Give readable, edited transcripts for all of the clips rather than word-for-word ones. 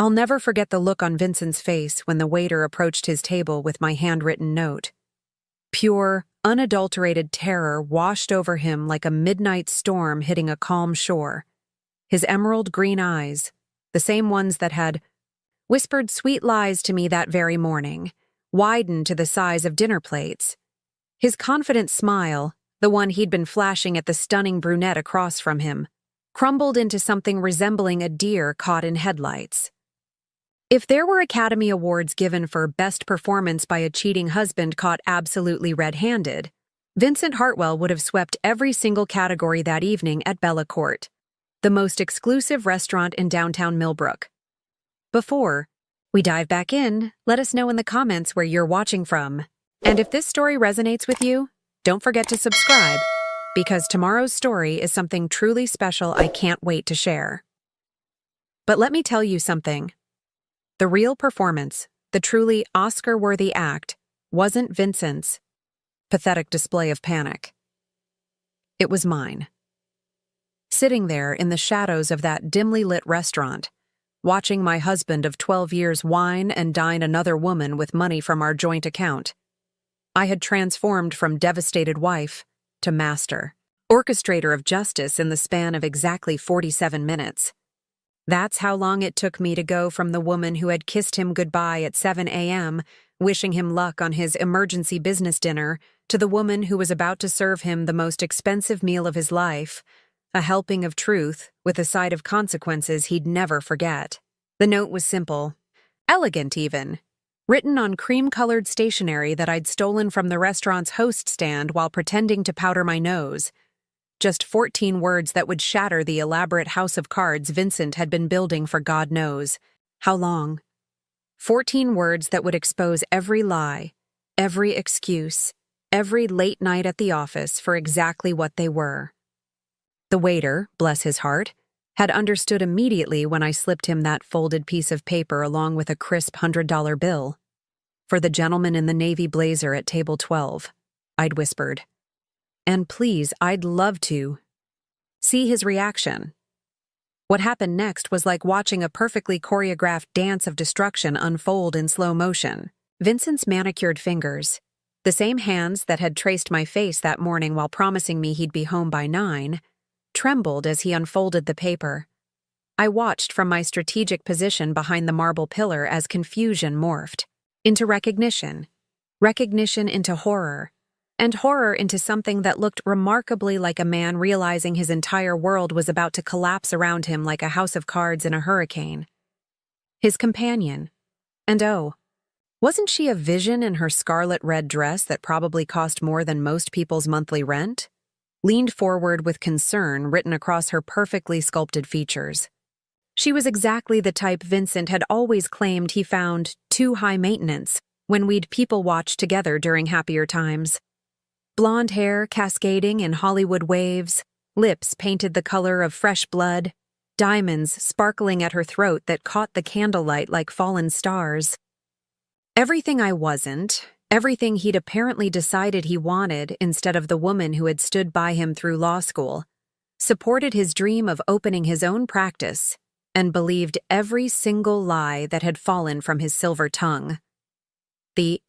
I'll never forget the look on Vincent's face when the waiter approached his table with my handwritten note. Pure, unadulterated terror washed over him like a midnight storm hitting a calm shore. His emerald green eyes, the same ones that had whispered sweet lies to me that very morning, widened to the size of dinner plates. His confident smile, the one he'd been flashing at the stunning brunette across from him, crumbled into something resembling a deer caught in headlights. If there were Academy Awards given for best performance by a cheating husband caught absolutely red-handed, Vincent Hartwell would have swept every single category that evening at Bella Court, the most exclusive restaurant in downtown Millbrook. Before we dive back in, let us know in the comments where you're watching from. And if this story resonates with you, don't forget to subscribe, because tomorrow's story is something truly special I can't wait to share. But let me tell you something. The real performance, the truly Oscar-worthy act, wasn't Vincent's pathetic display of panic. It was mine. Sitting there in the shadows of that dimly lit restaurant, watching my husband of 12 years wine and dine another woman with money from our joint account, I had transformed from devastated wife to master, orchestrator of justice in the span of exactly 47 minutes. That's how long it took me to go from the woman who had kissed him goodbye at 7 a.m., wishing him luck on his emergency business dinner, to the woman who was about to serve him the most expensive meal of his life, a helping of truth with a side of consequences he'd never forget. The note was simple, elegant even, written on cream-colored stationery that I'd stolen from the restaurant's host stand while pretending to powder my nose. Just 14 words that would shatter the elaborate house of cards Vincent had been building for God knows how long. 14 words that would expose every lie, every excuse, every late night at the office for exactly what they were. The waiter, bless his heart, had understood immediately when I slipped him that folded piece of paper along with a crisp $100 bill. For the gentleman in the navy blazer at table 12, I'd whispered. And please, I'd love to see his reaction. What happened next was like watching a perfectly choreographed dance of destruction unfold in slow motion. Vincent's manicured fingers, the same hands that had traced my face that morning while promising me he'd be home by 9, trembled as he unfolded the paper. I watched from my strategic position behind the marble pillar as confusion morphed into recognition, recognition into horror, and horror into something that looked remarkably like a man realizing his entire world was about to collapse around him like a house of cards in a hurricane. His companion. And oh, wasn't she a vision in her scarlet red dress that probably cost more than most people's monthly rent? Leaned forward with concern written across her perfectly sculpted features. She was exactly the type Vincent had always claimed he found too high maintenance when we'd people watch together during happier times. Blonde hair cascading in Hollywood waves, lips painted the color of fresh blood, diamonds sparkling at her throat that caught the candlelight like fallen stars. Everything I wasn't, everything he'd apparently decided he wanted instead of the woman who had stood by him through law school, supported his dream of opening his own practice, and believed every single lie that had fallen from his silver tongue. The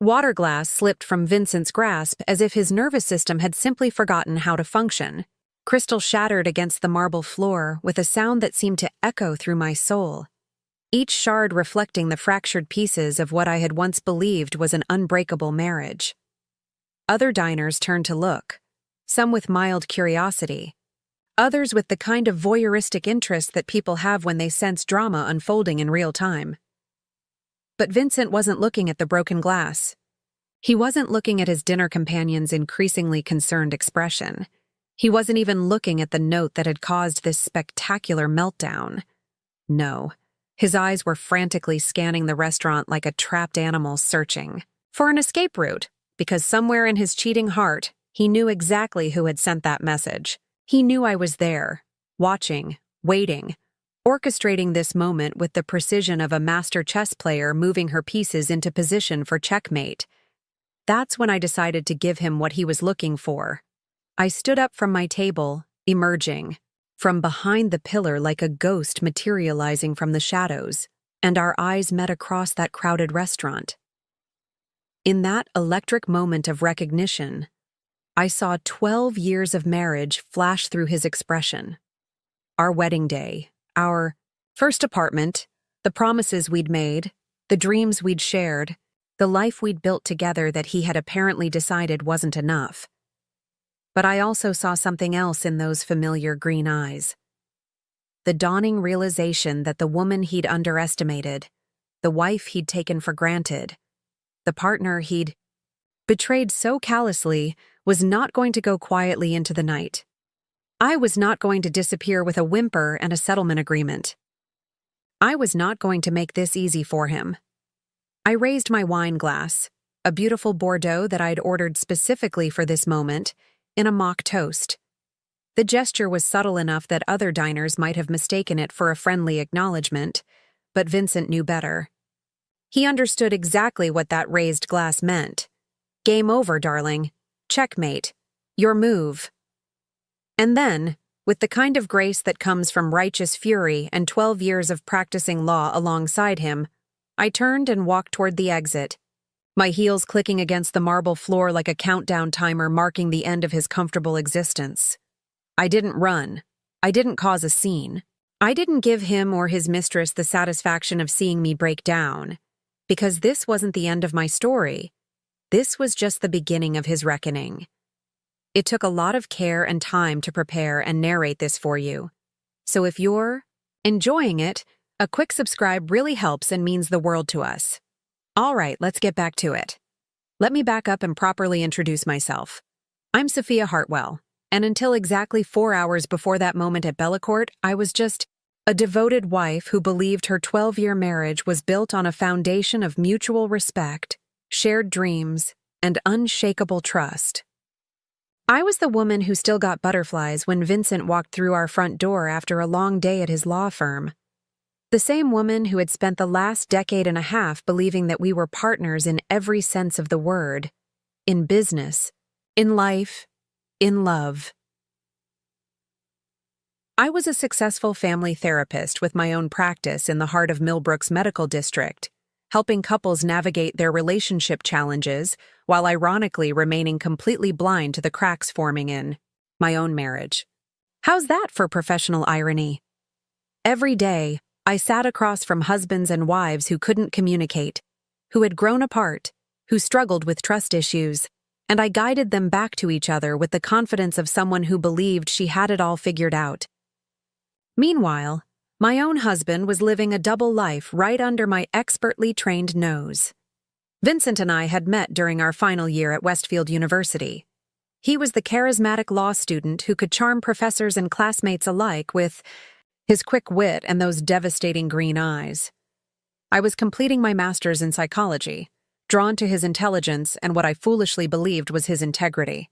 water glass slipped from Vincent's grasp as if his nervous system had simply forgotten how to function. Crystal shattered against the marble floor with a sound that seemed to echo through my soul, each shard reflecting the fractured pieces of what I had once believed was an unbreakable marriage. Other diners turned to look, some with mild curiosity, others with the kind of voyeuristic interest that people have when they sense drama unfolding in real time. But Vincent wasn't looking at the broken glass. He wasn't looking at his dinner companion's increasingly concerned expression. He wasn't even looking at the note that had caused this spectacular meltdown. No, his eyes were frantically scanning the restaurant like a trapped animal searching for an escape route, because somewhere in his cheating heart, he knew exactly who had sent that message. He knew I was there, watching, waiting, orchestrating this moment with the precision of a master chess player moving her pieces into position for checkmate. That's when I decided to give him what he was looking for. I stood up from my table, emerging, from behind the pillar like a ghost materializing from the shadows, and our eyes met across that crowded restaurant. In that electric moment of recognition, I saw 12 years of marriage flash through his expression. Our wedding day, our first apartment, the promises we'd made, the dreams we'd shared, the life we'd built together that he had apparently decided wasn't enough. But I also saw something else in those familiar green eyes. The dawning realization that the woman he'd underestimated, the wife he'd taken for granted, the partner he'd betrayed so callously was not going to go quietly into the night. I was not going to disappear with a whimper and a settlement agreement. I was not going to make this easy for him. I raised my wine glass, a beautiful Bordeaux that I'd ordered specifically for this moment, in a mock toast. The gesture was subtle enough that other diners might have mistaken it for a friendly acknowledgement, but Vincent knew better. He understood exactly what that raised glass meant. Game over, darling. Checkmate. Your move. And then, with the kind of grace that comes from righteous fury and 12 years of practicing law alongside him, I turned and walked toward the exit, my heels clicking against the marble floor like a countdown timer marking the end of his comfortable existence. I didn't run. I didn't cause a scene. I didn't give him or his mistress the satisfaction of seeing me break down, because this wasn't the end of my story. This was just the beginning of his reckoning. It took a lot of care and time to prepare and narrate this for you. So if you're enjoying it, a quick subscribe really helps and means the world to us. All right, let's get back to it. Let me back up and properly introduce myself. I'm Sophia Hartwell, and until exactly 4 hours before that moment at Bellacourt, I was just a devoted wife who believed her 12-year marriage was built on a foundation of mutual respect, shared dreams, and unshakable trust. I was the woman who still got butterflies when Vincent walked through our front door after a long day at his law firm. The same woman who had spent the last decade and a half believing that we were partners in every sense of the word, in business, in life, in love. I was a successful family therapist with my own practice in the heart of Millbrook's medical district, helping couples navigate their relationship challenges while ironically remaining completely blind to the cracks forming in my own marriage. How's that for professional irony? Every day, I sat across from husbands and wives who couldn't communicate, who had grown apart, who struggled with trust issues, and I guided them back to each other with the confidence of someone who believed she had it all figured out. Meanwhile, my own husband was living a double life right under my expertly trained nose. Vincent and I had met during our final year at Westfield University. He was the charismatic law student who could charm professors and classmates alike with his quick wit and those devastating green eyes. I was completing my master's in psychology, drawn to his intelligence and what I foolishly believed was his integrity.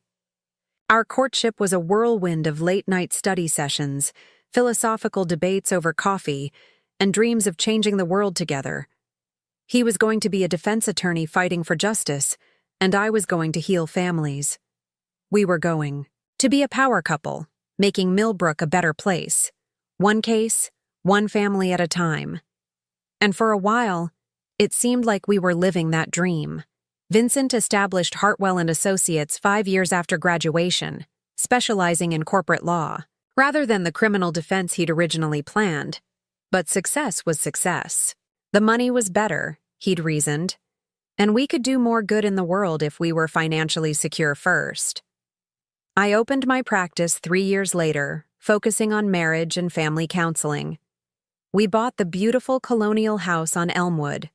Our courtship was a whirlwind of late-night study sessions, philosophical debates over coffee, and dreams of changing the world together. He was going to be a defense attorney fighting for justice, and I was going to heal families. We were going to be a power couple, making Millbrook a better place. One case, one family at a time. And for a while, it seemed like we were living that dream. Vincent established Hartwell & Associates 5 years after graduation, specializing in corporate law, rather than the criminal defense he'd originally planned. But success was success. The money was better, he'd reasoned, and we could do more good in the world if we were financially secure first. I opened my practice 3 years later, focusing on marriage and family counseling. We bought the beautiful colonial house on Elmwood,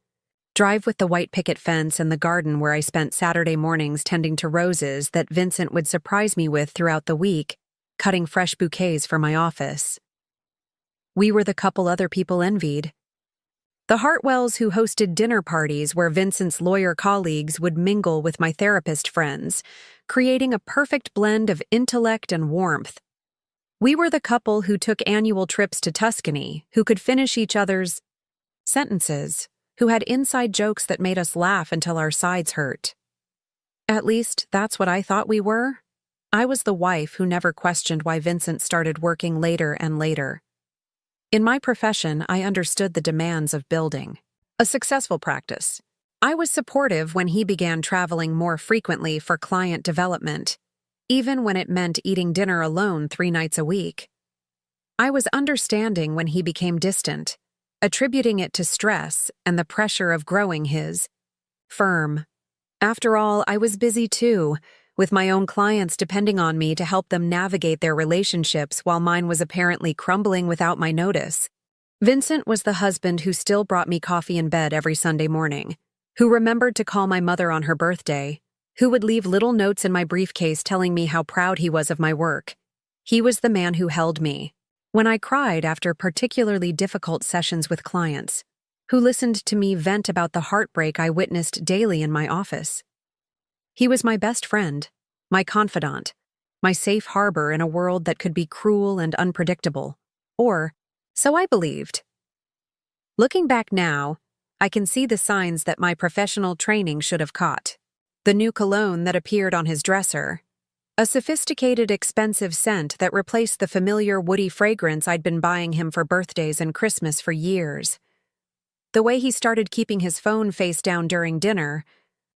drive with the white picket fence and the garden where I spent Saturday mornings tending to roses that Vincent would surprise me with throughout the week, cutting fresh bouquets for my office. We were the couple other people envied. The Hartwells who hosted dinner parties where Vincent's lawyer colleagues would mingle with my therapist friends, creating a perfect blend of intellect and warmth. We were the couple who took annual trips to Tuscany, who could finish each other's sentences, who had inside jokes that made us laugh until our sides hurt. At least, that's what I thought we were. I was the wife who never questioned why Vincent started working later and later. In my profession, I understood the demands of building a successful practice. I was supportive when he began traveling more frequently for client development, even when it meant eating dinner alone 3 nights a week. I was understanding when he became distant, attributing it to stress and the pressure of growing his firm. After all, I was busy too, with my own clients depending on me to help them navigate their relationships while mine was apparently crumbling without my notice. Vincent was the husband who still brought me coffee in bed every Sunday morning, who remembered to call my mother on her birthday, who would leave little notes in my briefcase telling me how proud he was of my work. He was the man who held me when I cried after particularly difficult sessions with clients, who listened to me vent about the heartbreak I witnessed daily in my office. He was my best friend, my confidant, my safe harbor in a world that could be cruel and unpredictable. Or, so I believed. Looking back now, I can see the signs that my professional training should have caught. The new cologne that appeared on his dresser. A sophisticated, expensive scent that replaced the familiar woody fragrance I'd been buying him for birthdays and Christmas for years. The way he started keeping his phone face down during dinner,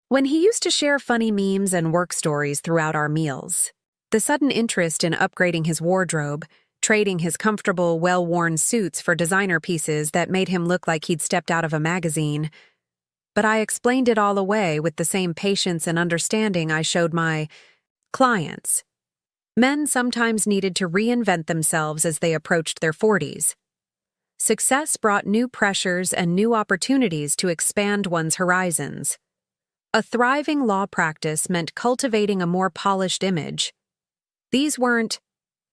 when he used to share funny memes and work stories throughout our meals. The sudden interest in upgrading his wardrobe, trading his comfortable, well-worn suits for designer pieces that made him look like he'd stepped out of a magazine. But I explained it all away with the same patience and understanding I showed my clients. Men sometimes needed to reinvent themselves as they approached their 40s. Success brought new pressures and new opportunities to expand one's horizons. A thriving law practice meant cultivating a more polished image. These weren't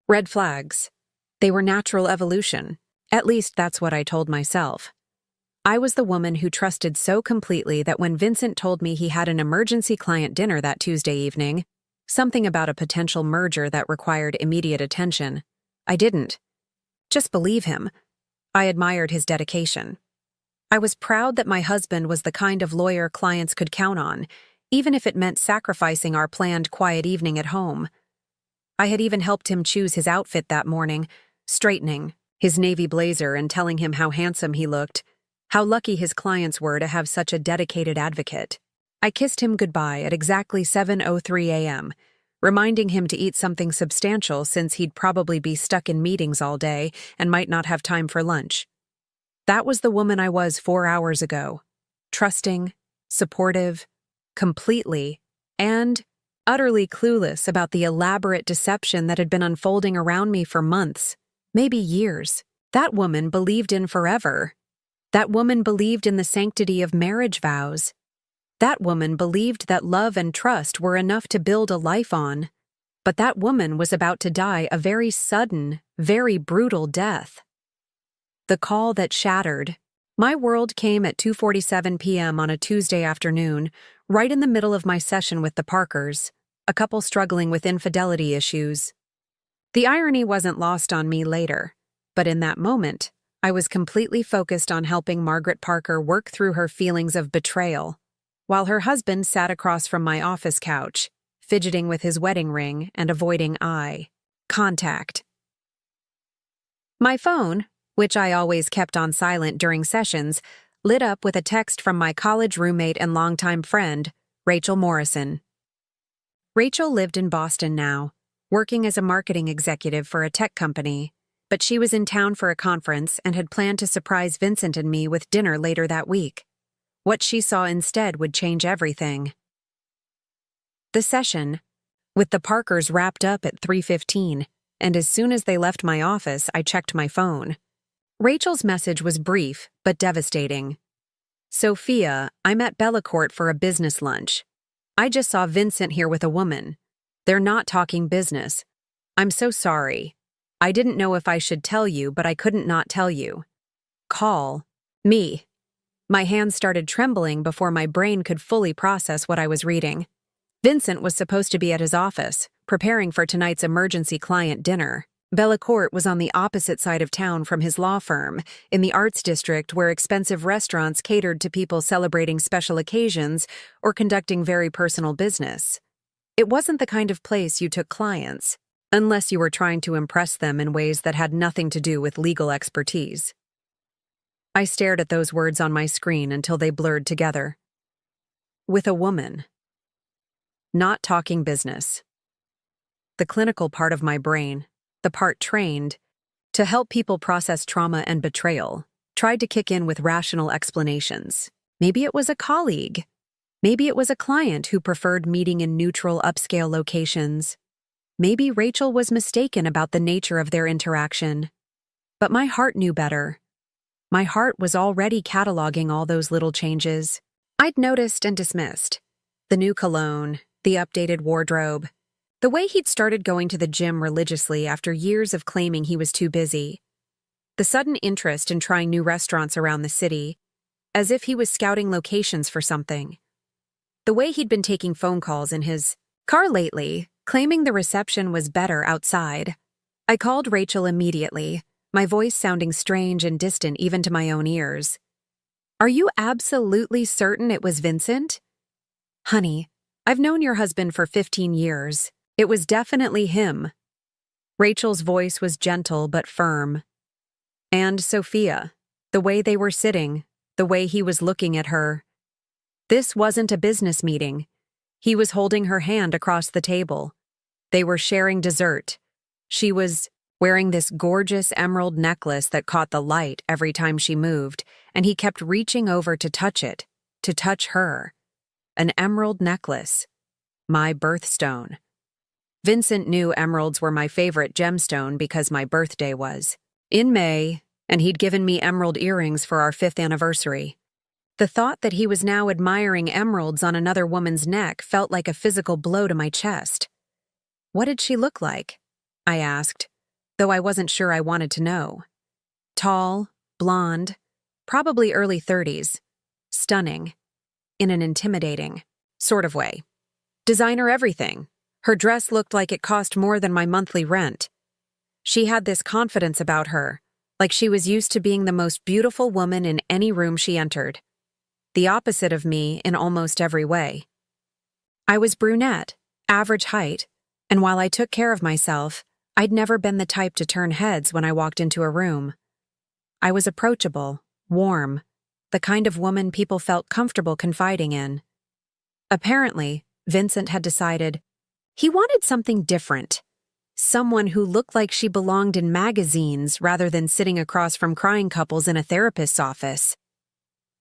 red flags. They were natural evolution. At least that's what I told myself. I was the woman who trusted so completely that when Vincent told me he had an emergency client dinner that Tuesday evening, something about a potential merger that required immediate attention, I didn't just believe him. I admired his dedication. I was proud that my husband was the kind of lawyer clients could count on, even if it meant sacrificing our planned quiet evening at home. I had even helped him choose his outfit that morning, straightening his navy blazer and telling him how handsome he looked, how lucky his clients were to have such a dedicated advocate. I kissed him goodbye at exactly 7:03 a.m., reminding him to eat something substantial since he'd probably be stuck in meetings all day and might not have time for lunch. That was the woman I was 4 hours ago, trusting, supportive, completely, and utterly clueless about the elaborate deception that had been unfolding around me for months, maybe years. That woman believed in forever. That woman believed in the sanctity of marriage vows. That woman believed that love and trust were enough to build a life on. But that woman was about to die a very sudden, very brutal death. The call that shattered. My world came at 2:47 p.m. on a Tuesday afternoon, right in the middle of my session with the Parkers, a couple struggling with infidelity issues. The irony wasn't lost on me later, but in that moment, I was completely focused on helping Margaret Parker work through her feelings of betrayal, while her husband sat across from my office couch, fidgeting with his wedding ring and avoiding eye contact. My phone, which I always kept on silent during sessions, lit up with a text from my college roommate and longtime friend, Rachel Morrison. Rachel lived in Boston now, working as a marketing executive for a tech company, but she was in town for a conference and had planned to surprise Vincent and me with dinner later that week. What she saw instead would change everything. The session, with the Parkers, wrapped up at 3:15, and as soon as they left my office, I checked my phone. Rachel's message was brief, but devastating. Sophia, I'm at Bellacourt for a business lunch. I just saw Vincent here with a woman. They're not talking business. I'm so sorry. I didn't know if I should tell you, but I couldn't not tell you. Call me. My hands started trembling before my brain could fully process what I was reading. Vincent was supposed to be at his office, preparing for tonight's emergency client dinner. Bellacourt was on the opposite side of town from his law firm, in the arts district where expensive restaurants catered to people celebrating special occasions or conducting very personal business. It wasn't the kind of place you took clients, unless you were trying to impress them in ways that had nothing to do with legal expertise. I stared at those words on my screen until they blurred together. With a woman. Not talking business. The clinical part of my brain, the part trained to help people process trauma and betrayal, tried to kick in with rational explanations. Maybe it was a colleague. Maybe it was a client who preferred meeting in neutral upscale locations. Maybe Rachel was mistaken about the nature of their interaction. But my heart knew better. My heart was already cataloging all those little changes I'd noticed and dismissed. The new cologne, the updated wardrobe, the way he'd started going to the gym religiously after years of claiming he was too busy, the sudden interest in trying new restaurants around the city, as if he was scouting locations for something. The way he'd been taking phone calls in his car lately, claiming the reception was better outside. I called Rachel immediately, my voice sounding strange and distant even to my own ears. "Are you absolutely certain it was Vincent?" "Honey, I've known your husband for 15 years. It was definitely him." Rachel's voice was gentle but firm. And Sophia, the way they were sitting, the way he was looking at her. This wasn't a business meeting. He was holding her hand across the table. They were sharing dessert. She was wearing this gorgeous emerald necklace that caught the light every time she moved, and he kept reaching over to touch it, to touch her. An emerald necklace. My birthstone. Vincent knew emeralds were my favorite gemstone because my birthday was in May, and he'd given me emerald earrings for our 5th anniversary. The thought that he was now admiring emeralds on another woman's neck felt like a physical blow to my chest. What did she look like? I asked, though I wasn't sure I wanted to know. Tall, blonde, probably early 30s, stunning, in an intimidating sort of way. Designer everything. Her dress looked like it cost more than my monthly rent. She had this confidence about her, like she was used to being the most beautiful woman in any room she entered. The opposite of me in almost every way. I was brunette, average height, and while I took care of myself, I'd never been the type to turn heads when I walked into a room. I was approachable, warm, the kind of woman people felt comfortable confiding in. Apparently, Vincent had decided he wanted something different. Someone who looked like she belonged in magazines rather than sitting across from crying couples in a therapist's office.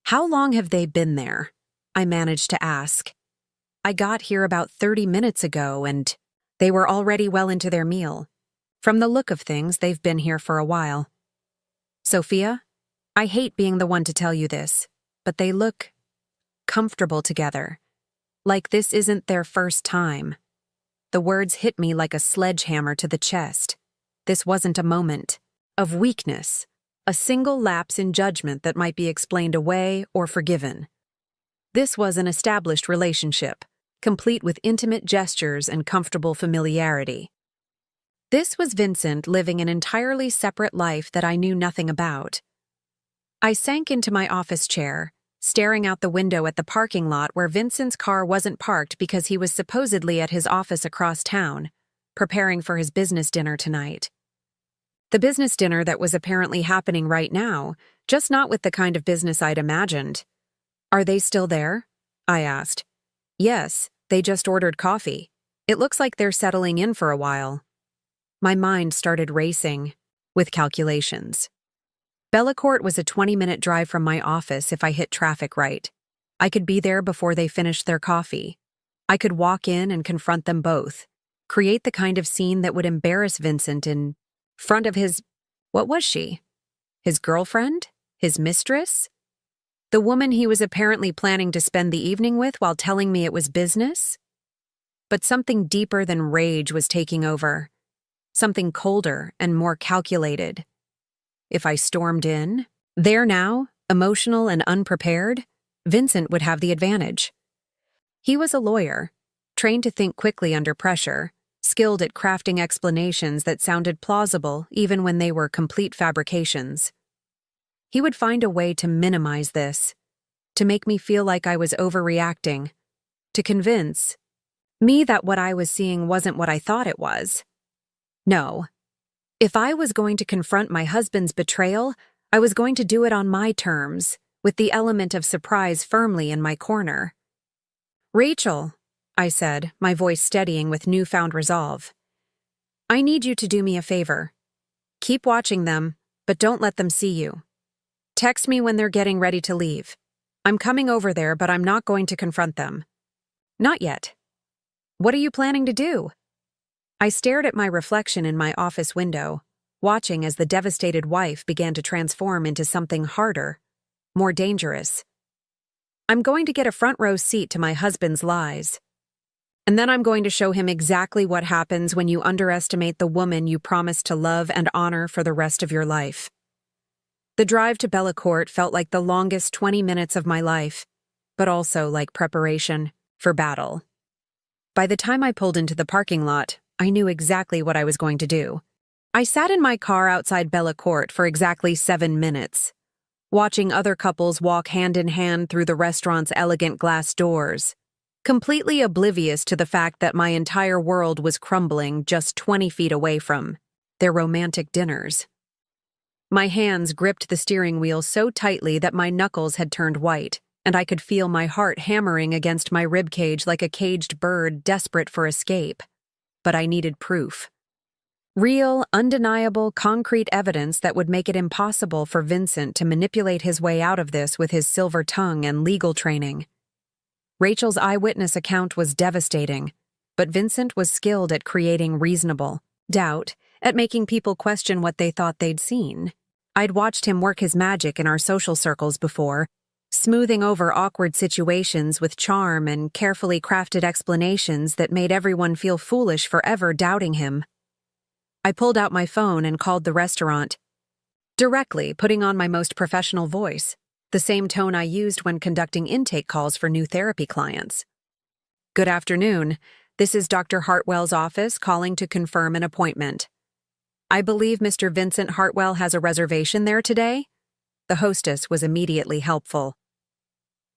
"How long have they been there?" I managed to ask. "I got here about 30 minutes ago, and they were already well into their meal. From the look of things, they've been here for a while." "Sophia, I hate being the one to tell you this, but they look comfortable together. Like this isn't their first time." The words hit me like a sledgehammer to the chest. This wasn't a moment of weakness, a single lapse in judgment that might be explained away or forgiven. This was an established relationship, complete with intimate gestures and comfortable familiarity. This was Vincent living an entirely separate life that I knew nothing about. I sank into my office chair, staring out the window at the parking lot where Vincent's car wasn't parked because he was supposedly at his office across town, preparing for his business dinner tonight. The business dinner that was apparently happening right now, just not with the kind of business I'd imagined. "Are they still there?" I asked. "Yes, they just ordered coffee. It looks like they're settling in for a while." My mind started racing, with calculations. Bellacourt was a 20-minute drive from my office if I hit traffic right. I could be there before they finished their coffee. I could walk in and confront them both, create the kind of scene that would embarrass Vincent in front of his— what was she? His girlfriend? His mistress? The woman he was apparently planning to spend the evening with while telling me it was business? But something deeper than rage was taking over. Something colder and more calculated. If I stormed in, there now, emotional and unprepared, Vincent would have the advantage. He was a lawyer, trained to think quickly under pressure, skilled at crafting explanations that sounded plausible even when they were complete fabrications. He would find a way to minimize this, to make me feel like I was overreacting, to convince, me that what I was seeing wasn't what I thought it was. No. If I was going to confront my husband's betrayal, I was going to do it on my terms, with the element of surprise firmly in my corner. "Rachel," I said, my voice steadying with newfound resolve, "I need you to do me a favor. Keep watching them, but don't let them see you. Text me when they're getting ready to leave. I'm coming over there, but I'm not going to confront them." "Not yet. What are you planning to do?" I stared at my reflection in my office window, watching as the devastated wife began to transform into something harder, more dangerous. "I'm going to get a front row seat to my husband's lies. And then I'm going to show him exactly what happens when you underestimate the woman you promised to love and honor for the rest of your life." The drive to Bellacourt felt like the longest 20 minutes of my life, but also like preparation for battle. By the time I pulled into the parking lot, I knew exactly what I was going to do. I sat in my car outside Bellacourt for exactly 7 minutes, watching other couples walk hand in hand through the restaurant's elegant glass doors, completely oblivious to the fact that my entire world was crumbling just 20 feet away from their romantic dinners. My hands gripped the steering wheel so tightly that my knuckles had turned white, and I could feel my heart hammering against my ribcage like a caged bird desperate for escape. But I needed proof. Real, undeniable, concrete evidence that would make it impossible for Vincent to manipulate his way out of this with his silver tongue and legal training. Rachel's eyewitness account was devastating, but Vincent was skilled at creating reasonable doubt, at making people question what they thought they'd seen. I'd watched him work his magic in our social circles before, smoothing over awkward situations with charm and carefully crafted explanations that made everyone feel foolish for ever doubting him. I pulled out my phone and called the restaurant, directly putting on my most professional voice, the same tone I used when conducting intake calls for new therapy clients. "Good afternoon. This is Dr. Hartwell's office calling to confirm an appointment. I believe Mr. Vincent Hartwell has a reservation there today?" The hostess was immediately helpful.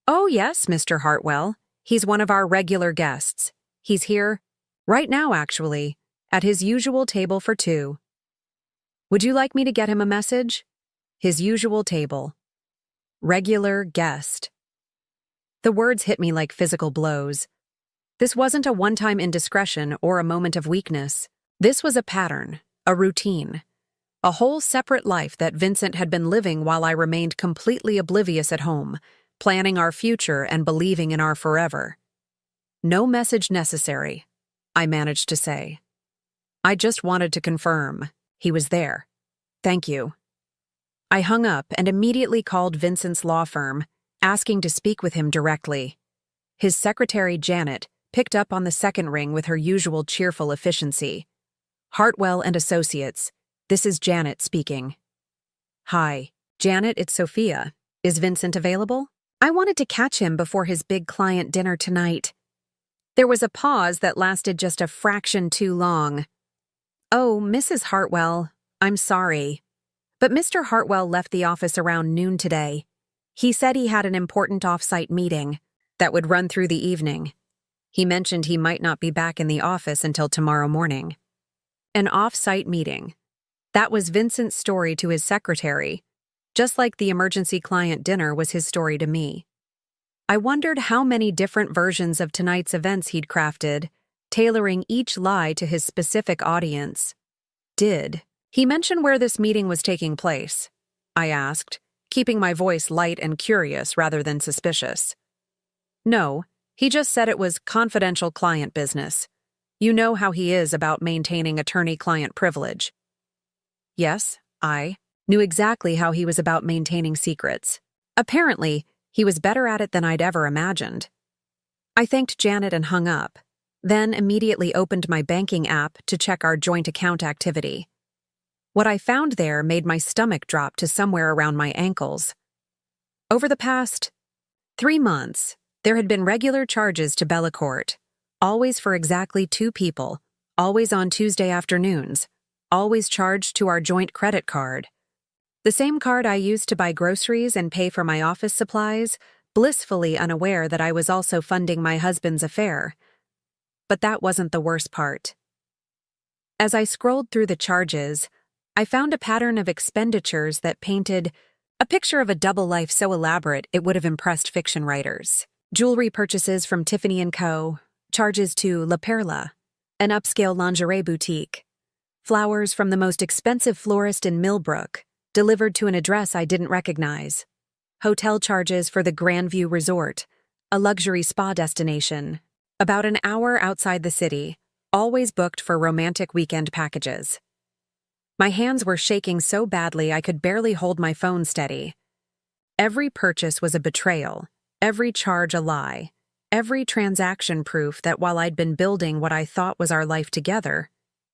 "Oh yes, Mr. Hartwell. He's one of our regular guests. He's here right now, actually, at his usual table for 2. Would you like me to get him a message?" His usual table. Regular guest. The words hit me like physical blows. This wasn't a one-time indiscretion or a moment of weakness. This was a pattern, a routine, a whole separate life that Vincent had been living while I remained completely oblivious at home, planning our future and believing in our forever. "No message necessary," I managed to say. "I just wanted to confirm he was there. Thank you." I hung up and immediately called Vincent's law firm, asking to speak with him directly. His secretary, Janet, picked up on the second ring with her usual cheerful efficiency. "Hartwell and Associates. This is Janet speaking." "Hi, Janet, it's Sophia. Is Vincent available? I wanted to catch him before his big client dinner tonight." There was a pause that lasted just a fraction too long. "Oh, Mrs. Hartwell, I'm sorry. But Mr. Hartwell left the office around noon today. He said he had an important off-site meeting that would run through the evening. He mentioned he might not be back in the office until tomorrow morning." An off-site meeting. That was Vincent's story to his secretary, just like the emergency client dinner was his story to me. I wondered how many different versions of tonight's events he'd crafted, tailoring each lie to his specific audience. "Did he mention where this meeting was taking place?" I asked, keeping my voice light and curious rather than suspicious. "No, he just said it was confidential client business. You know how he is about maintaining attorney-client privilege." Yes, I knew exactly how he was about maintaining secrets. Apparently, he was better at it than I'd ever imagined. I thanked Janet and hung up, then immediately opened my banking app to check our joint account activity. What I found there made my stomach drop to somewhere around my ankles. Over the past 3 months, there had been regular charges to Bellacourt, always for exactly 2 people, always on Tuesday afternoons, always charged to our joint credit card. The same card I used to buy groceries and pay for my office supplies, blissfully unaware that I was also funding my husband's affair. But that wasn't the worst part. As I scrolled through the charges, I found a pattern of expenditures that painted a picture of a double life so elaborate it would have impressed fiction writers. Jewelry purchases from Tiffany & Co., charges to La Perla, an upscale lingerie boutique, flowers from the most expensive florist in Millbrook, delivered to an address I didn't recognize, hotel charges for the Grandview Resort, a luxury spa destination, about an hour outside the city, always booked for romantic weekend packages. My hands were shaking so badly I could barely hold my phone steady. Every purchase was a betrayal, every charge a lie, every transaction proof that while I'd been building what I thought was our life together,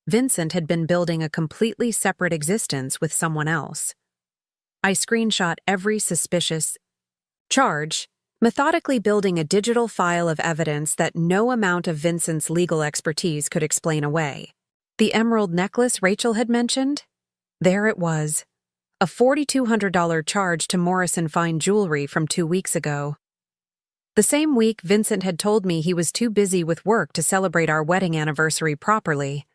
Vincent had been building a completely separate existence with someone else. I screenshot every suspicious charge, methodically building a digital file of evidence that no amount of Vincent's legal expertise could explain away. The emerald necklace Rachel had mentioned? There it was. A $4,200 charge to Morrison Fine Jewelry from 2 weeks ago. The same week, Vincent had told me he was too busy with work to celebrate our wedding anniversary properly,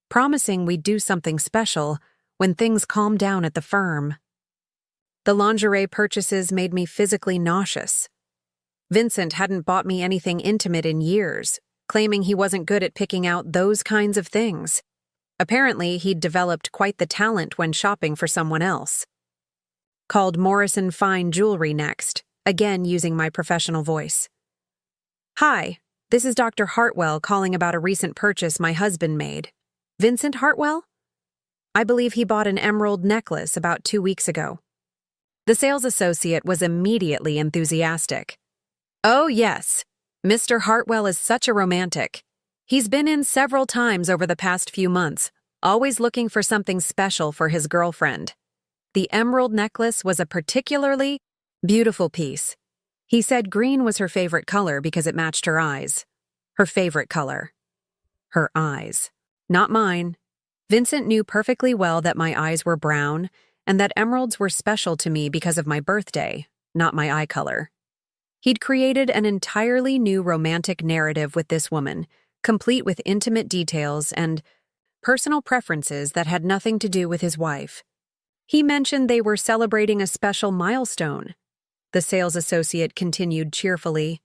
promising we'd do something special when things calmed down at the firm. The lingerie purchases made me physically nauseous. Vincent hadn't bought me anything intimate in years, claiming he wasn't good at picking out those kinds of things. Apparently, he'd developed quite the talent when shopping for someone else. Called Morrison Fine Jewelry next, again using my professional voice. Hi, this is Dr. Hartwell calling about a recent purchase my husband made. Vincent Hartwell? I believe he bought an emerald necklace about 2 weeks ago. The sales associate was immediately enthusiastic. Oh, yes. Mr. Hartwell is such a romantic. He's been in several times over the past few months, always looking for something special for his girlfriend. The emerald necklace was a particularly beautiful piece. He said green was her favorite color because it matched her eyes. Her favorite color. Her eyes. Not mine. Vincent knew perfectly well that my eyes were brown and that emeralds were special to me because of my birthday, not my eye color. He'd created an entirely new romantic narrative with this woman, complete with intimate details and personal preferences that had nothing to do with his wife. He mentioned they were celebrating a special milestone. The sales associate continued cheerfully.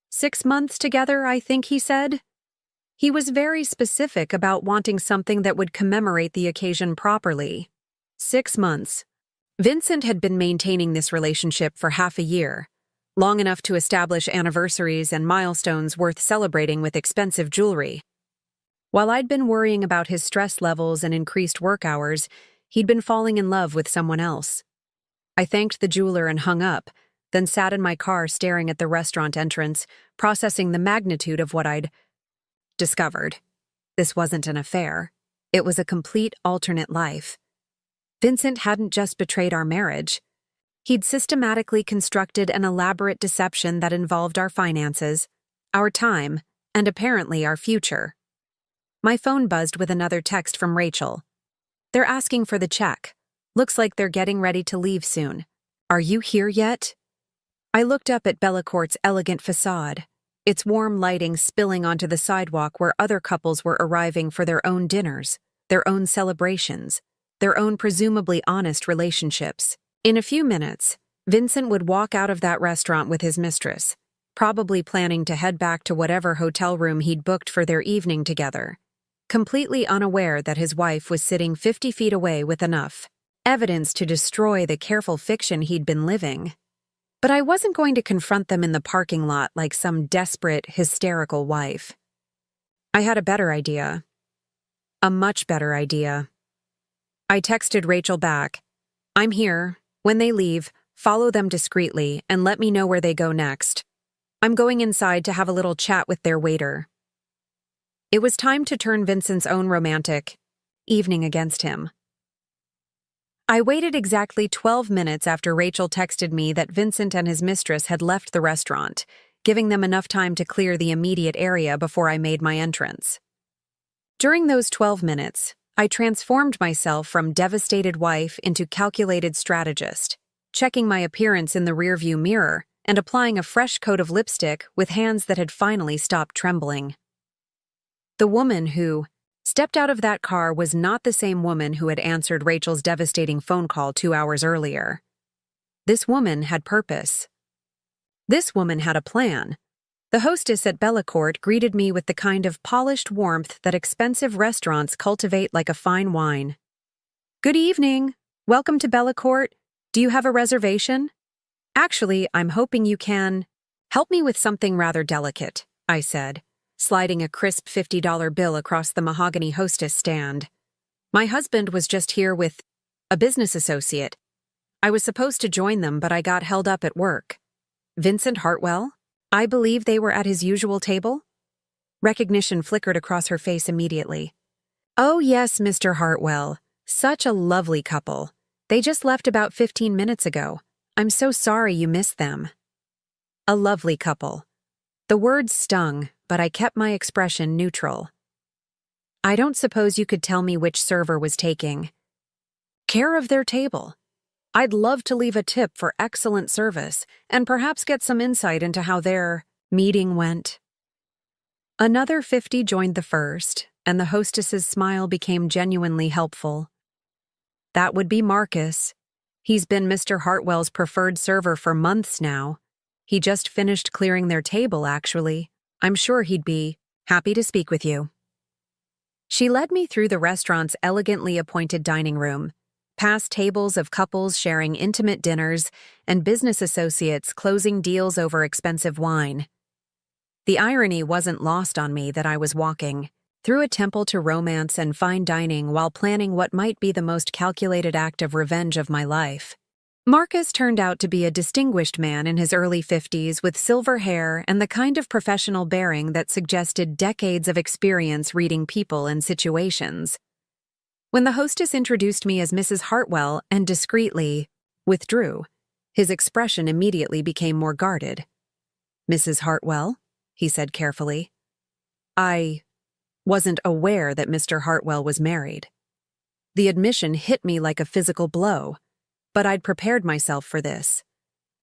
6 months together, I think he said. He was very specific about wanting something that would commemorate the occasion properly. 6 months. Vincent had been maintaining this relationship for half a year, long enough to establish anniversaries and milestones worth celebrating with expensive jewelry. While I'd been worrying about his stress levels and increased work hours, he'd been falling in love with someone else. I thanked the jeweler and hung up, then sat in my car staring at the restaurant entrance, processing the magnitude of what I'd discovered. This wasn't an affair. It was a complete alternate life. Vincent hadn't just betrayed our marriage. He'd systematically constructed an elaborate deception that involved our finances, our time, and apparently our future. My phone buzzed with another text from Rachel. They're asking for the check. Looks like they're getting ready to leave soon. Are you here yet? I looked up at Bellacourt's elegant facade, its warm lighting spilling onto the sidewalk where other couples were arriving for their own dinners, their own celebrations, their own presumably honest relationships. In a few minutes, Vincent would walk out of that restaurant with his mistress, probably planning to head back to whatever hotel room he'd booked for their evening together, completely unaware that his wife was sitting 50 feet away with enough evidence to destroy the careful fiction he'd been living. But I wasn't going to confront them in the parking lot like some desperate, hysterical wife. I had a better idea. A much better idea. I texted Rachel back. I'm here. When they leave, follow them discreetly and let me know where they go next. I'm going inside to have a little chat with their waiter. It was time to turn Vincent's own romantic evening against him. I waited exactly 12 minutes after Rachel texted me that Vincent and his mistress had left the restaurant, giving them enough time to clear the immediate area before I made my entrance. During those 12 minutes, I transformed myself from devastated wife into calculated strategist, checking my appearance in the rearview mirror and applying a fresh coat of lipstick with hands that had finally stopped trembling. The woman who stepped out of that car was not the same woman who had answered Rachel's devastating phone call 2 hours earlier. This woman had purpose. This woman had a plan. The hostess at Bellacourt greeted me with the kind of polished warmth that expensive restaurants cultivate like a fine wine. "Good evening. Welcome to Bellacourt. Do you have a reservation?" "Actually, I'm hoping you can help me with something rather delicate," I said, sliding a crisp $50 bill across the mahogany hostess stand. "My husband was just here with a business associate. I was supposed to join them, but I got held up at work." "Vincent Hartwell? I believe they were at his usual table?" Recognition flickered across her face immediately. "Oh yes, Mr. Hartwell. Such a lovely couple. They just left about 15 minutes ago. I'm so sorry you missed them." A lovely couple. The words stung, but I kept my expression neutral. "I don't suppose you could tell me which server was taking care of their table. I'd love to leave a tip for excellent service and perhaps get some insight into how their meeting went." Another 50 joined the first, and the hostess's smile became genuinely helpful. "That would be Marcus. He's been Mr. Hartwell's preferred server for months now. He just finished clearing their table, actually. I'm sure he'd be happy to speak with you." She led me through the restaurant's elegantly appointed dining room, past tables of couples sharing intimate dinners and business associates closing deals over expensive wine. The irony wasn't lost on me that I was walking through a temple to romance and fine dining while planning what might be the most calculated act of revenge of my life. Marcus turned out to be a distinguished man in his early 50s with silver hair and the kind of professional bearing that suggested decades of experience reading people and situations. When the hostess introduced me as Mrs. Hartwell and discreetly withdrew, his expression immediately became more guarded. "Mrs. Hartwell?" he said carefully. I wasn't aware that Mr. Hartwell was married. The admission hit me like a physical blow, but I'd prepared myself for this.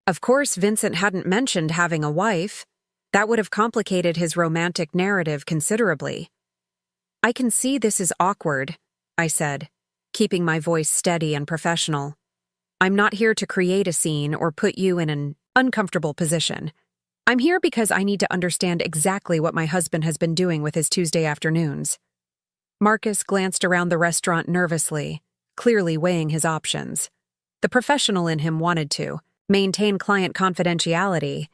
Of course, Vincent hadn't mentioned having a wife. That would have complicated his romantic narrative considerably. "I can see this is awkward," I said, keeping my voice steady and professional. "I'm not here to create a scene or put you in an uncomfortable position. I'm here because I need to understand exactly what my husband has been doing with his Tuesday afternoons." Marcus glanced around the restaurant nervously, clearly weighing his options. The professional in him wanted to maintain client confidentiality,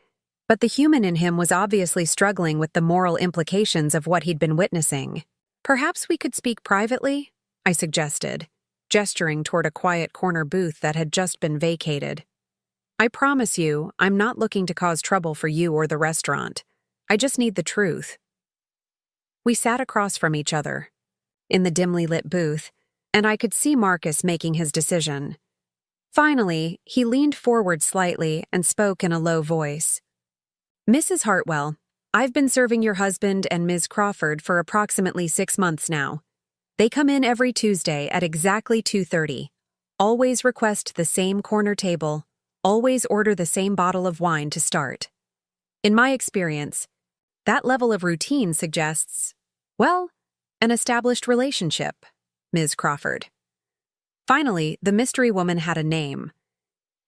but the human in him was obviously struggling with the moral implications of what he'd been witnessing. "Perhaps we could speak privately?" I suggested, gesturing toward a quiet corner booth that had just been vacated. "I promise you, I'm not looking to cause trouble for you or the restaurant. I just need the truth." We sat across from each other, in the dimly lit booth, and I could see Marcus making his decision. Finally, he leaned forward slightly and spoke in a low voice. "Mrs. Hartwell, I've been serving your husband and Ms. Crawford for approximately 6 months now. They come in every Tuesday at exactly 2:30. Always request the same corner table. Always order the same bottle of wine to start. In my experience, that level of routine suggests, well, an established relationship, Ms. Crawford." Finally, the mystery woman had a name.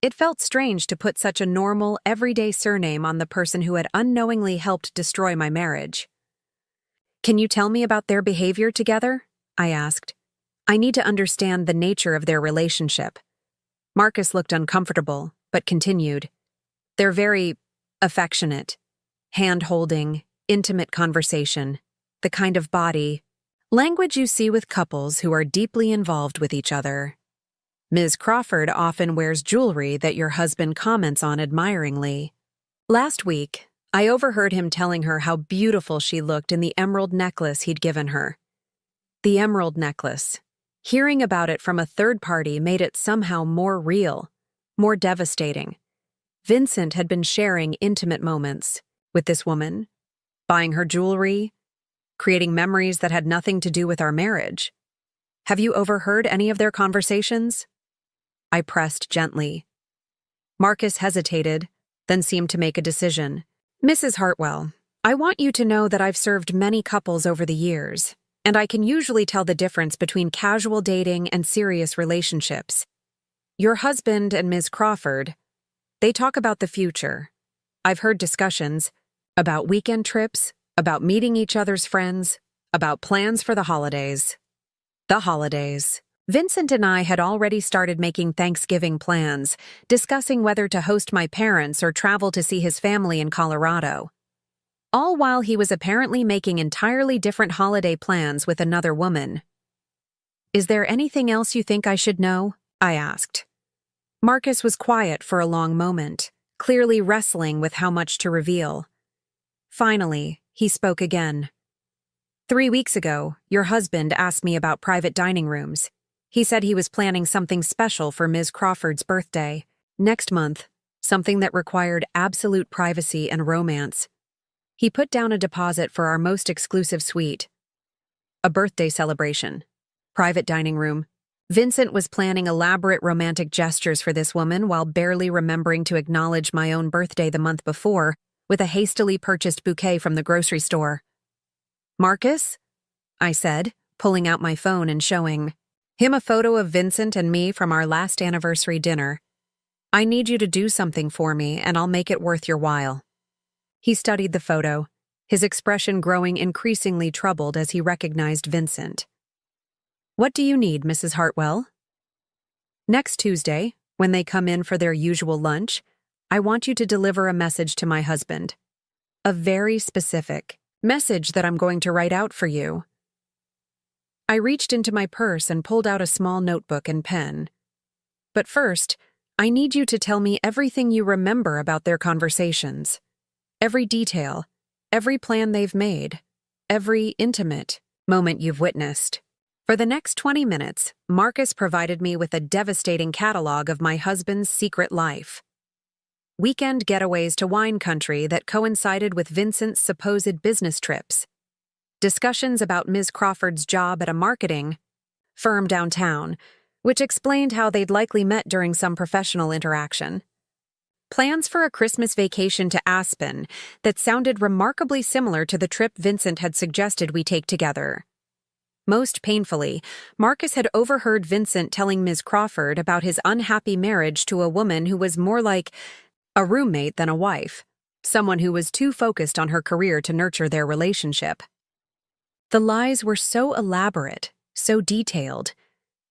It felt strange to put such a normal, everyday surname on the person who had unknowingly helped destroy my marriage. "Can you tell me about their behavior together?" I asked. "I need to understand the nature of their relationship." Marcus looked uncomfortable, but continued. "They're very affectionate, hand-holding, intimate conversation, the kind of body language you see with couples who are deeply involved with each other. Ms. Crawford often wears jewelry that your husband comments on admiringly. Last week, I overheard him telling her how beautiful she looked in the emerald necklace he'd given her. The emerald necklace. Hearing about it from a third party made it somehow more real, more devastating. Vincent had been sharing intimate moments with this woman, buying her jewelry, creating memories that had nothing to do with our marriage. Have you overheard any of their conversations? I pressed gently. Marcus hesitated, then seemed to make a decision. Mrs. Hartwell, I want you to know that I've served many couples over the years, and I can usually tell the difference between casual dating and serious relationships. Your husband and Ms. Crawford, they talk about the future. I've heard discussions about weekend trips, about meeting each other's friends, about plans for the holidays. The holidays. Vincent and I had already started making Thanksgiving plans, discussing whether to host my parents or travel to see his family in Colorado. All while he was apparently making entirely different holiday plans with another woman. Is there anything else you think I should know? I asked. Marcus was quiet for a long moment, clearly wrestling with how much to reveal. Finally, he spoke again. 3 weeks ago, your husband asked me about private dining rooms. He said he was planning something special for Ms. Crawford's birthday. Next month, something that required absolute privacy and romance. He put down a deposit for our most exclusive suite. A birthday celebration. Private dining room. Vincent was planning elaborate romantic gestures for this woman while barely remembering to acknowledge my own birthday the month before with a hastily purchased bouquet from the grocery store. Marcus? I said, pulling out my phone and showing him a photo of Vincent and me from our last anniversary dinner. I need you to do something for me, and I'll make it worth your while. He studied the photo, his expression growing increasingly troubled as he recognized Vincent. What do you need, Mrs. Hartwell? Next Tuesday, when they come in for their usual lunch, I want you to deliver a message to my husband. A very specific message that I'm going to write out for you. I reached into my purse and pulled out a small notebook and pen. But first, I need you to tell me everything you remember about their conversations. Every detail, every plan they've made, every intimate moment you've witnessed. For the next 20 minutes, Marcus provided me with a devastating catalog of my husband's secret life. Weekend getaways to wine country that coincided with Vincent's supposed business trips. Discussions about Ms. Crawford's job at a marketing firm downtown, which explained how they'd likely met during some professional interaction. Plans for a Christmas vacation to Aspen that sounded remarkably similar to the trip Vincent had suggested we take together. Most painfully, Marcus had overheard Vincent telling Ms. Crawford about his unhappy marriage to a woman who was more like a roommate than a wife, someone who was too focused on her career to nurture their relationship. The lies were so elaborate, so detailed,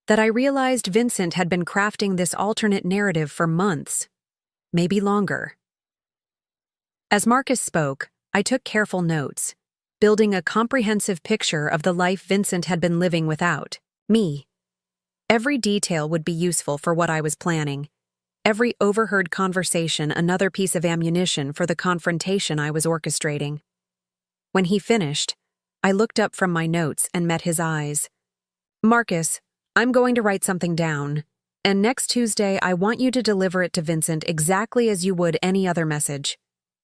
that I realized Vincent had been crafting this alternate narrative for months, maybe longer. As Marcus spoke, I took careful notes, building a comprehensive picture of the life Vincent had been living without me. Every detail would be useful for what I was planning. Every overheard conversation another piece of ammunition for the confrontation I was orchestrating. When he finished, I looked up from my notes and met his eyes. Marcus, I'm going to write something down, and next Tuesday I want you to deliver it to Vincent exactly as you would any other message.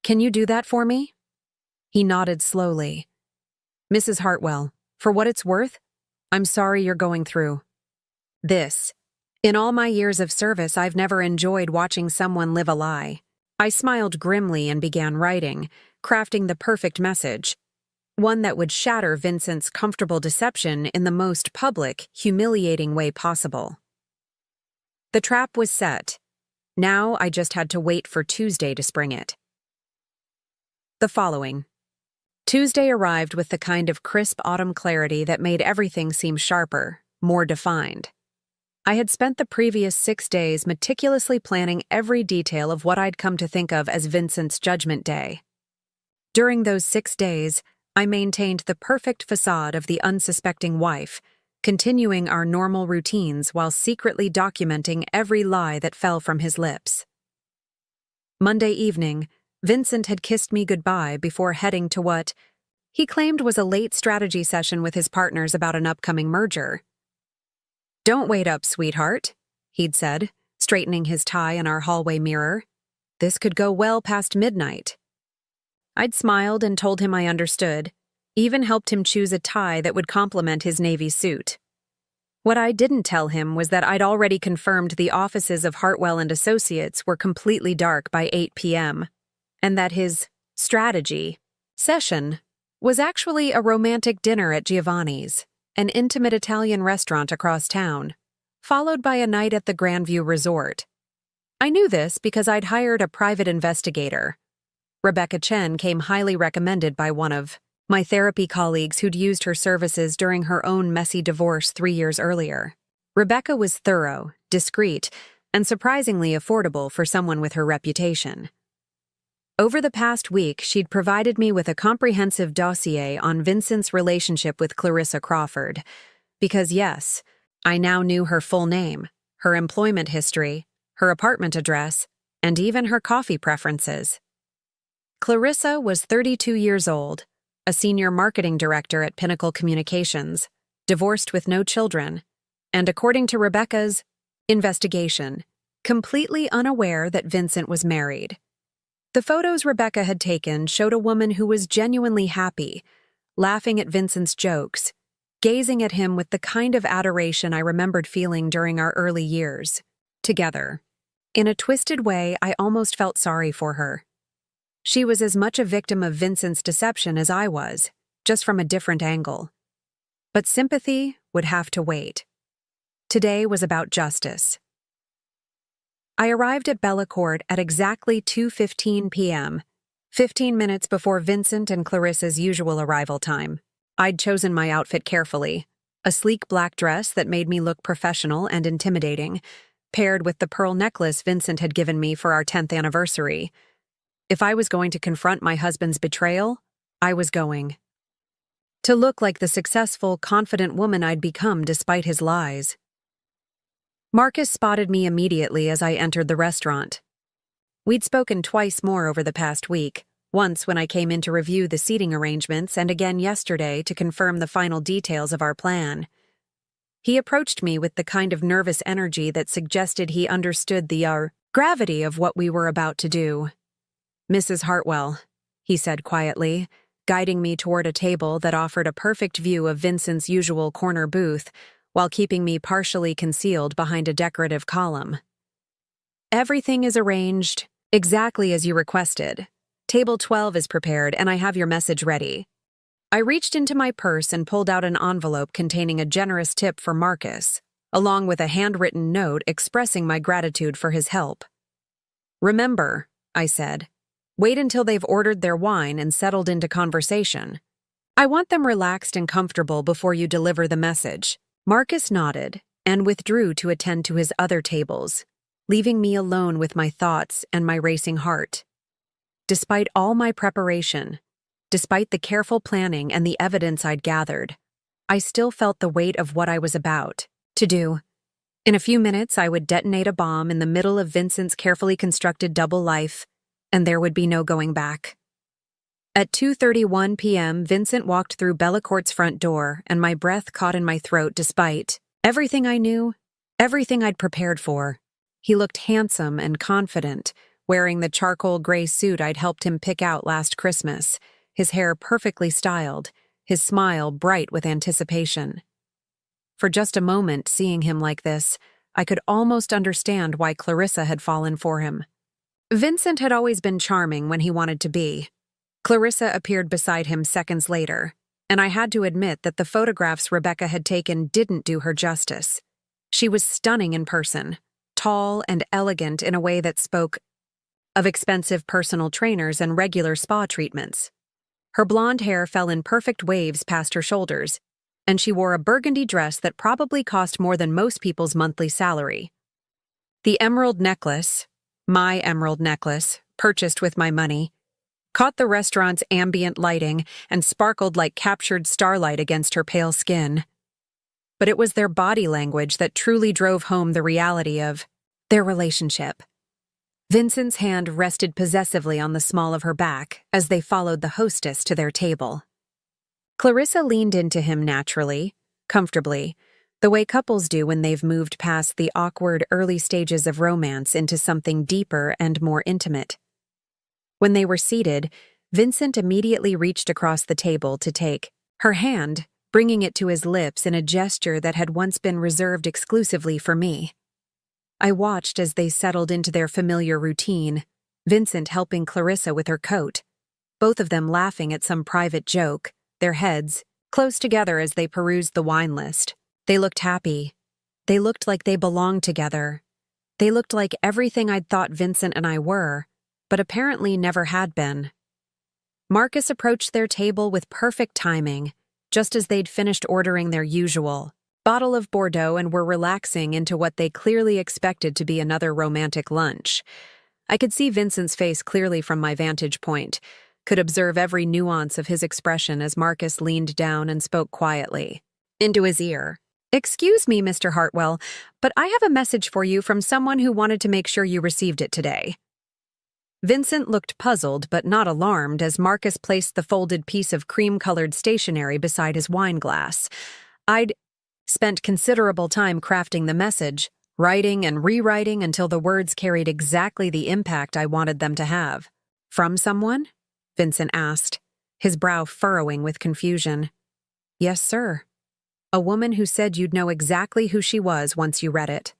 Can you do that for me? He nodded slowly. Mrs. Hartwell, for what it's worth, I'm sorry you're going through this. In all my years of service, I've never enjoyed watching someone live a lie. I smiled grimly and began writing, crafting the perfect message. One that would shatter Vincent's comfortable deception in the most public, humiliating way possible. The trap was set. Now I just had to wait for Tuesday to spring it. The following. Tuesday arrived with the kind of crisp autumn clarity that made everything seem sharper, more defined. I had spent the previous 6 days meticulously planning every detail of what I'd come to think of as Vincent's Judgment Day. During those 6 days, I maintained the perfect facade of the unsuspecting wife, continuing our normal routines while secretly documenting every lie that fell from his lips. Monday evening, Vincent had kissed me goodbye before heading to what he claimed was a late strategy session with his partners about an upcoming merger. Don't wait up, sweetheart, he'd said, straightening his tie in our hallway mirror. This could go well past midnight. I'd smiled and told him I understood, even helped him choose a tie that would complement his navy suit. What I didn't tell him was that I'd already confirmed the offices of Hartwell and Associates were completely dark by 8 p.m., and that his strategy session was actually a romantic dinner at Giovanni's, an intimate Italian restaurant across town, followed by a night at the Grandview Resort. I knew this because I'd hired a private investigator. Rebecca Chen came highly recommended by one of my therapy colleagues who'd used her services during her own messy divorce 3 years earlier. Rebecca was thorough, discreet, and surprisingly affordable for someone with her reputation. Over the past week, she'd provided me with a comprehensive dossier on Vincent's relationship with Clarissa Crawford, because yes, I now knew her full name, her employment history, her apartment address, and even her coffee preferences. Clarissa was 32 years old, a senior marketing director at Pinnacle Communications, divorced with no children, and according to Rebecca's investigation, completely unaware that Vincent was married. The photos Rebecca had taken showed a woman who was genuinely happy, laughing at Vincent's jokes, gazing at him with the kind of adoration I remembered feeling during our early years together. In a twisted way, I almost felt sorry for her. She was as much a victim of Vincent's deception as I was, just from a different angle. But sympathy would have to wait. Today was about justice. I arrived at Bella Court at exactly 2:15 p.m., 15 minutes before Vincent and Clarissa's usual arrival time. I'd chosen my outfit carefully, a sleek black dress that made me look professional and intimidating, paired with the pearl necklace Vincent had given me for our 10th anniversary. If I was going to confront my husband's betrayal, I was going to look like the successful, confident woman I'd become despite his lies. Marcus spotted me immediately as I entered the restaurant. We'd spoken twice more over the past week, once when I came in to review the seating arrangements and again yesterday to confirm the final details of our plan. He approached me with the kind of nervous energy that suggested he understood the gravity of what we were about to do. "Mrs. Hartwell," he said quietly, guiding me toward a table that offered a perfect view of Vincent's usual corner booth, while keeping me partially concealed behind a decorative column. "Everything is arranged exactly as you requested. Table 12 is prepared, and I have your message ready." I reached into my purse and pulled out an envelope containing a generous tip for Marcus, along with a handwritten note expressing my gratitude for his help. "Remember," I said, "wait until they've ordered their wine and settled into conversation. I want them relaxed and comfortable before you deliver the message." Marcus nodded and withdrew to attend to his other tables, leaving me alone with my thoughts and my racing heart. Despite all my preparation, despite the careful planning and the evidence I'd gathered, I still felt the weight of what I was about to do. In a few minutes, I would detonate a bomb in the middle of Vincent's carefully constructed double life, and there would be no going back. At 2:31 p.m., Vincent walked through Bella Court's front door, and my breath caught in my throat despite everything I knew, everything I'd prepared for. He looked handsome and confident, wearing the charcoal gray suit I'd helped him pick out last Christmas, his hair perfectly styled, his smile bright with anticipation. For just a moment, seeing him like this, I could almost understand why Clarissa had fallen for him. Vincent had always been charming when he wanted to be. Clarissa appeared beside him seconds later, and I had to admit that the photographs Rebecca had taken didn't do her justice. She was stunning in person, tall and elegant in a way that spoke of expensive personal trainers and regular spa treatments. Her blonde hair fell in perfect waves past her shoulders, and she wore a burgundy dress that probably cost more than most people's monthly salary. The emerald necklace, my emerald necklace, purchased with my money, caught the restaurant's ambient lighting and sparkled like captured starlight against her pale skin. But it was their body language that truly drove home the reality of their relationship. Vincent's hand rested possessively on the small of her back as they followed the hostess to their table. Clarissa leaned into him naturally, comfortably, the way couples do when they've moved past the awkward early stages of romance into something deeper and more intimate. When they were seated, Vincent immediately reached across the table to take her hand, bringing it to his lips in a gesture that had once been reserved exclusively for me. I watched as they settled into their familiar routine, Vincent helping Clarissa with her coat. both of them laughing at some private joke, their heads close together as they perused the wine list. They looked happy. They looked like they belonged together. They looked like everything I'd thought Vincent and I were, but apparently never had been. Marcus approached their table with perfect timing, just as they'd finished ordering their usual bottle of Bordeaux and were relaxing into what they clearly expected to be another romantic lunch. I could see Vincent's face clearly from my vantage point, could observe every nuance of his expression as Marcus leaned down and spoke quietly into his ear. "Excuse me, Mr. Hartwell, but I have a message for you from someone who wanted to make sure you received it today." Vincent looked puzzled but not alarmed as Marcus placed the folded piece of cream-colored stationery beside his wine glass. I'd spent considerable time crafting the message, writing and rewriting until the words carried exactly the impact I wanted them to have. "From someone?" Vincent asked, his brow furrowing with confusion. "Yes, sir. A woman who said you'd know exactly who she was once you read it."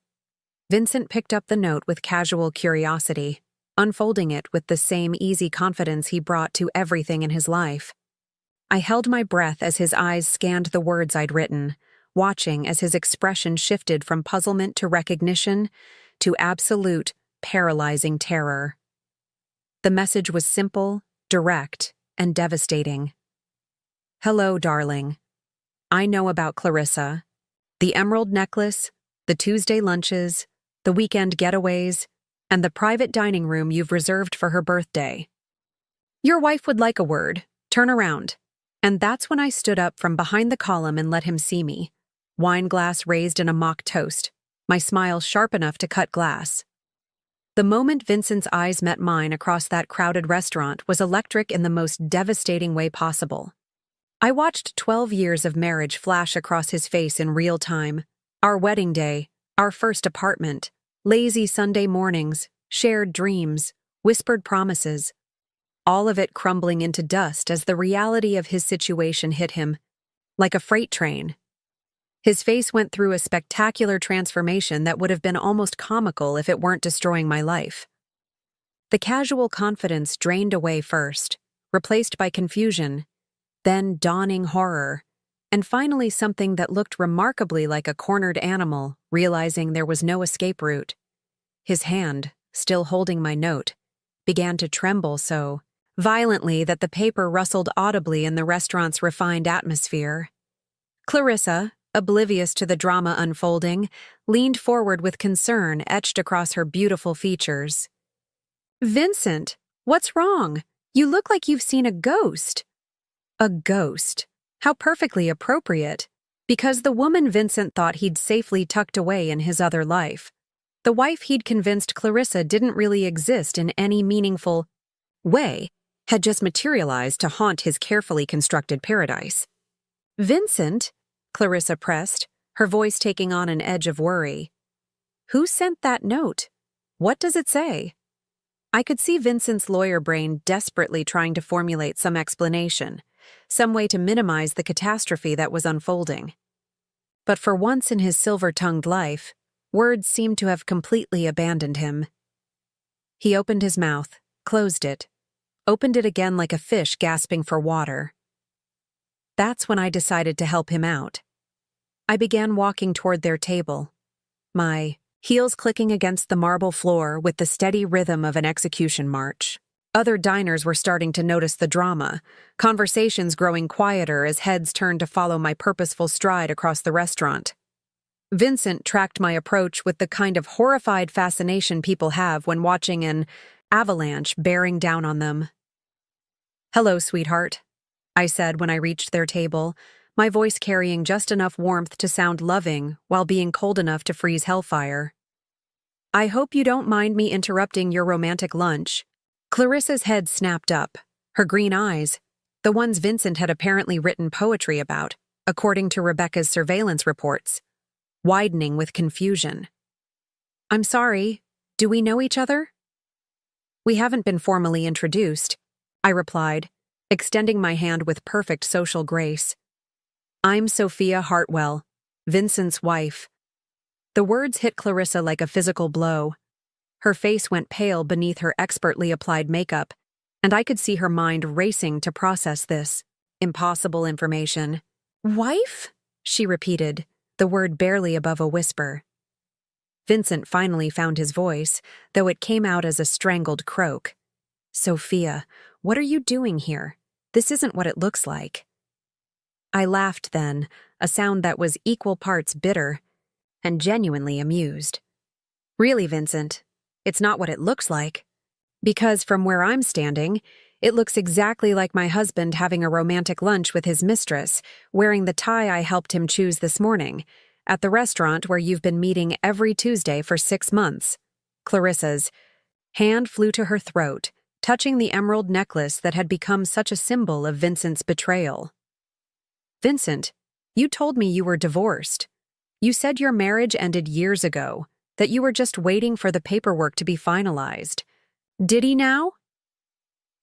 Vincent picked up the note with casual curiosity, unfolding it with the same easy confidence he brought to everything in his life. I held my breath as his eyes scanned the words I'd written, watching as his expression shifted from puzzlement to recognition to absolute, paralyzing terror. The message was simple, direct, and devastating. "Hello, darling. I know about Clarissa. The emerald necklace, the Tuesday lunches, the weekend getaways, and the private dining room you've reserved for her birthday. Your wife would like a word. Turn around." And that's when I stood up from behind the column and let him see me, wine glass raised in a mock toast, my smile sharp enough to cut glass. The moment Vincent's eyes met mine across that crowded restaurant was electric in the most devastating way possible. I watched 12 years of marriage flash across his face in real time. Our wedding day, our first apartment, lazy Sunday mornings, shared dreams, whispered promises. All of it crumbling into dust as the reality of his situation hit him, like a freight train. His face went through a spectacular transformation that would have been almost comical if it weren't destroying my life. The casual confidence drained away first, replaced by confusion, then dawning horror, and finally something that looked remarkably like a cornered animal, realizing there was no escape route. His hand, still holding my note, began to tremble so violently that the paper rustled audibly in the restaurant's refined atmosphere. Clarissa, oblivious to the drama unfolding, leaned forward with concern etched across her beautiful features. "Vincent, what's wrong? You look like you've seen a ghost." A ghost. How perfectly appropriate, because the woman Vincent thought he'd safely tucked away in his other life, the wife he'd convinced Clarissa didn't really exist in any meaningful way, had just materialized to haunt his carefully constructed paradise. "Vincent," Clarissa pressed, her voice taking on an edge of worry. "Who sent that note? What does it say?" I could see Vincent's lawyer brain desperately trying to formulate some explanation, some way to minimize the catastrophe that was unfolding. But for once in his silver-tongued life, words seemed to have completely abandoned him. He opened his mouth, closed it, opened it again like a fish gasping for water. That's when I decided to help him out. I began walking toward their table, my heels clicking against the marble floor with the steady rhythm of an execution march. Other diners were starting to notice the drama, conversations growing quieter as heads turned to follow my purposeful stride across the restaurant. Vincent tracked my approach with the kind of horrified fascination people have when watching an avalanche bearing down on them. "Hello, sweetheart," I said when I reached their table, my voice carrying just enough warmth to sound loving while being cold enough to freeze hellfire. "I hope you don't mind me interrupting your romantic lunch." Clarissa's head snapped up, her green eyes, the ones Vincent had apparently written poetry about, according to Rebecca's surveillance reports, widening with confusion. "I'm sorry, do we know each other?" "We haven't been formally introduced," I replied, extending my hand with perfect social grace. "I'm Sophia Hartwell, Vincent's wife." The words hit Clarissa like a physical blow. Her face went pale beneath her expertly applied makeup, and I could see her mind racing to process this impossible information. "Wife?" she repeated, the word barely above a whisper. Vincent finally found his voice, though it came out as a strangled croak. "Sophia, what are you doing here? This isn't what it looks like." I laughed then, a sound that was equal parts bitter and genuinely amused. "Really, Vincent, it's not what it looks like. Because from where I'm standing, it looks exactly like my husband having a romantic lunch with his mistress, wearing the tie I helped him choose this morning, at the restaurant where you've been meeting every Tuesday for 6 months." Clarissa's hand flew to her throat, touching the emerald necklace that had become such a symbol of Vincent's betrayal. "Vincent, you told me you were divorced. You said your marriage ended years ago, that you were just waiting for the paperwork to be finalized. Did he now?"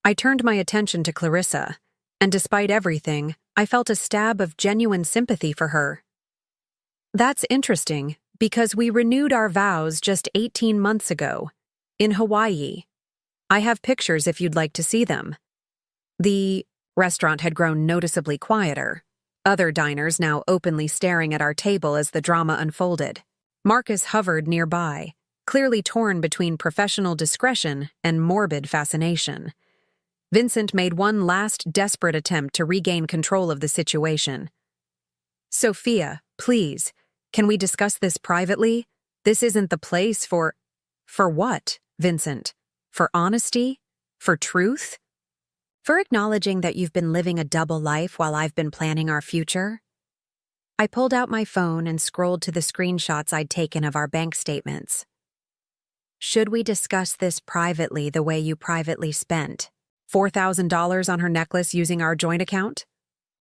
I turned my attention to Clarissa, and despite everything, I felt a stab of genuine sympathy for her. "That's interesting, because we renewed our vows just 18 months ago, in Hawaii. I have pictures if you'd like to see them." The restaurant had grown noticeably quieter, other diners now openly staring at our table as the drama unfolded. Marcus hovered nearby, clearly torn between professional discretion and morbid fascination. Vincent made one last desperate attempt to regain control of the situation. "Sophia, please, can we discuss this privately? This isn't the place for..." "For what, Vincent? For honesty? For truth? For acknowledging that you've been living a double life while I've been planning our future?" I pulled out my phone and scrolled to the screenshots I'd taken of our bank statements. "Should we discuss this privately the way you privately spent $4,000 on her necklace using our joint account?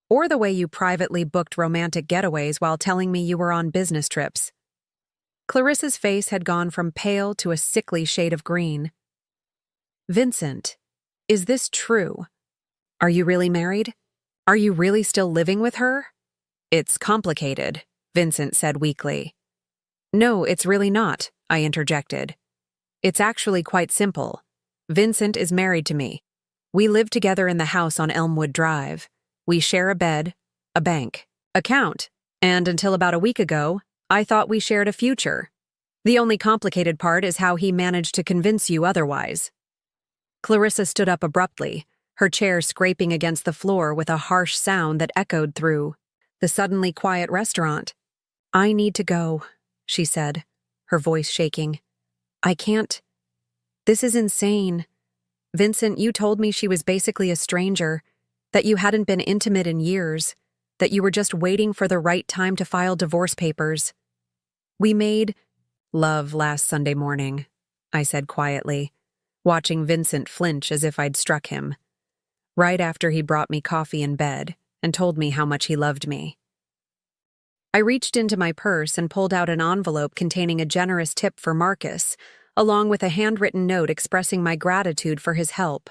Or the way you privately booked romantic getaways while telling me you were on business trips?" Clarissa's face had gone from pale to a sickly shade of green. "Vincent, is this true? Are you really married? Are you really still living with her?" "It's complicated," Vincent said weakly. "No, it's really not," I interjected. "It's actually quite simple. Vincent is married to me. We live together in the house on Elmwood Drive. We share a bed, a bank account, and until about a week ago, I thought we shared a future. The only complicated part is how he managed to convince you otherwise." Clarissa stood up abruptly, her chair scraping against the floor with a harsh sound that echoed through the suddenly quiet restaurant. "I need to go," she said, her voice shaking. "I can't. This is insane. Vincent, you told me she was basically a stranger, that you hadn't been intimate in years, that you were just waiting for the right time to file divorce papers. We made love last Sunday morning," I said quietly, watching Vincent flinch as if I'd struck him. "Right after he brought me coffee in bed and told me how much he loved me." I reached into my purse and pulled out an envelope containing a generous tip for Marcus, along with a handwritten note expressing my gratitude for his help.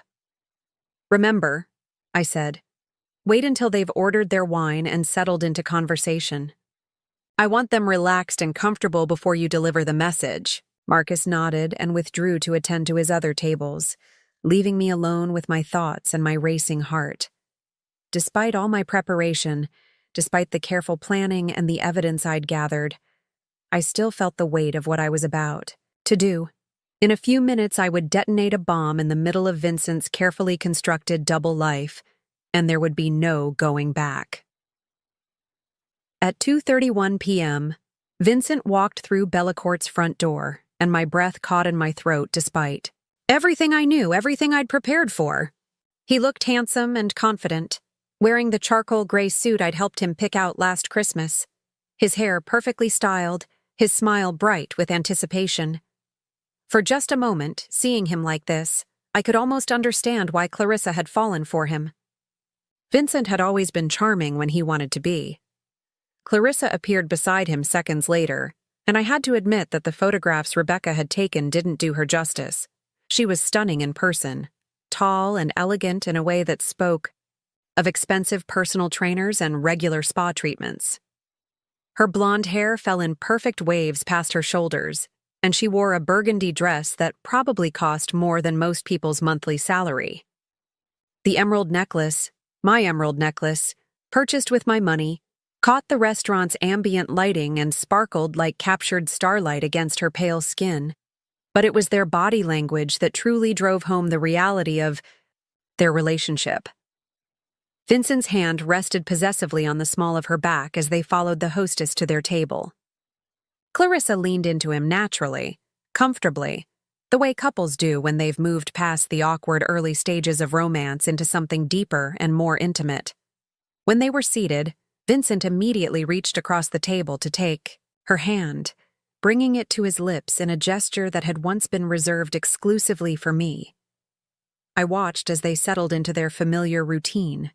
"Remember," I said, "wait until they've ordered their wine and settled into conversation. I want them relaxed and comfortable before you deliver the message." Marcus nodded and withdrew to attend to his other tables, leaving me alone with my thoughts and my racing heart. Despite all my preparation, despite the careful planning and the evidence I'd gathered, I still felt the weight of what I was about to do. In a few minutes, I would detonate a bomb in the middle of Vincent's carefully constructed double life, and there would be no going back. At 2:31 p.m., Vincent walked through Bellacourt's front door, and my breath caught in my throat despite everything I knew, everything I'd prepared for. He looked handsome and confident, wearing the charcoal gray suit I'd helped him pick out last Christmas, his hair perfectly styled, his smile bright with anticipation. For just a moment, seeing him like this, I could almost understand why Clarissa had fallen for him. Vincent had always been charming when he wanted to be. Clarissa appeared beside him seconds later, and I had to admit that the photographs Rebecca had taken didn't do her justice. She was stunning in person, tall and elegant in a way that spoke of expensive personal trainers and regular spa treatments. Her blonde hair fell in perfect waves past her shoulders, and she wore a burgundy dress that probably cost more than most people's monthly salary. The emerald necklace, my emerald necklace, purchased with my money, caught the restaurant's ambient lighting and sparkled like captured starlight against her pale skin. But it was their body language that truly drove home the reality of their relationship. Vincent's hand rested possessively on the small of her back as they followed the hostess to their table. Clarissa leaned into him naturally, comfortably, the way couples do when they've moved past the awkward early stages of romance into something deeper and more intimate. When they were seated, Vincent immediately reached across the table to take her hand, bringing it to his lips in a gesture that had once been reserved exclusively for me. I watched as they settled into their familiar routine,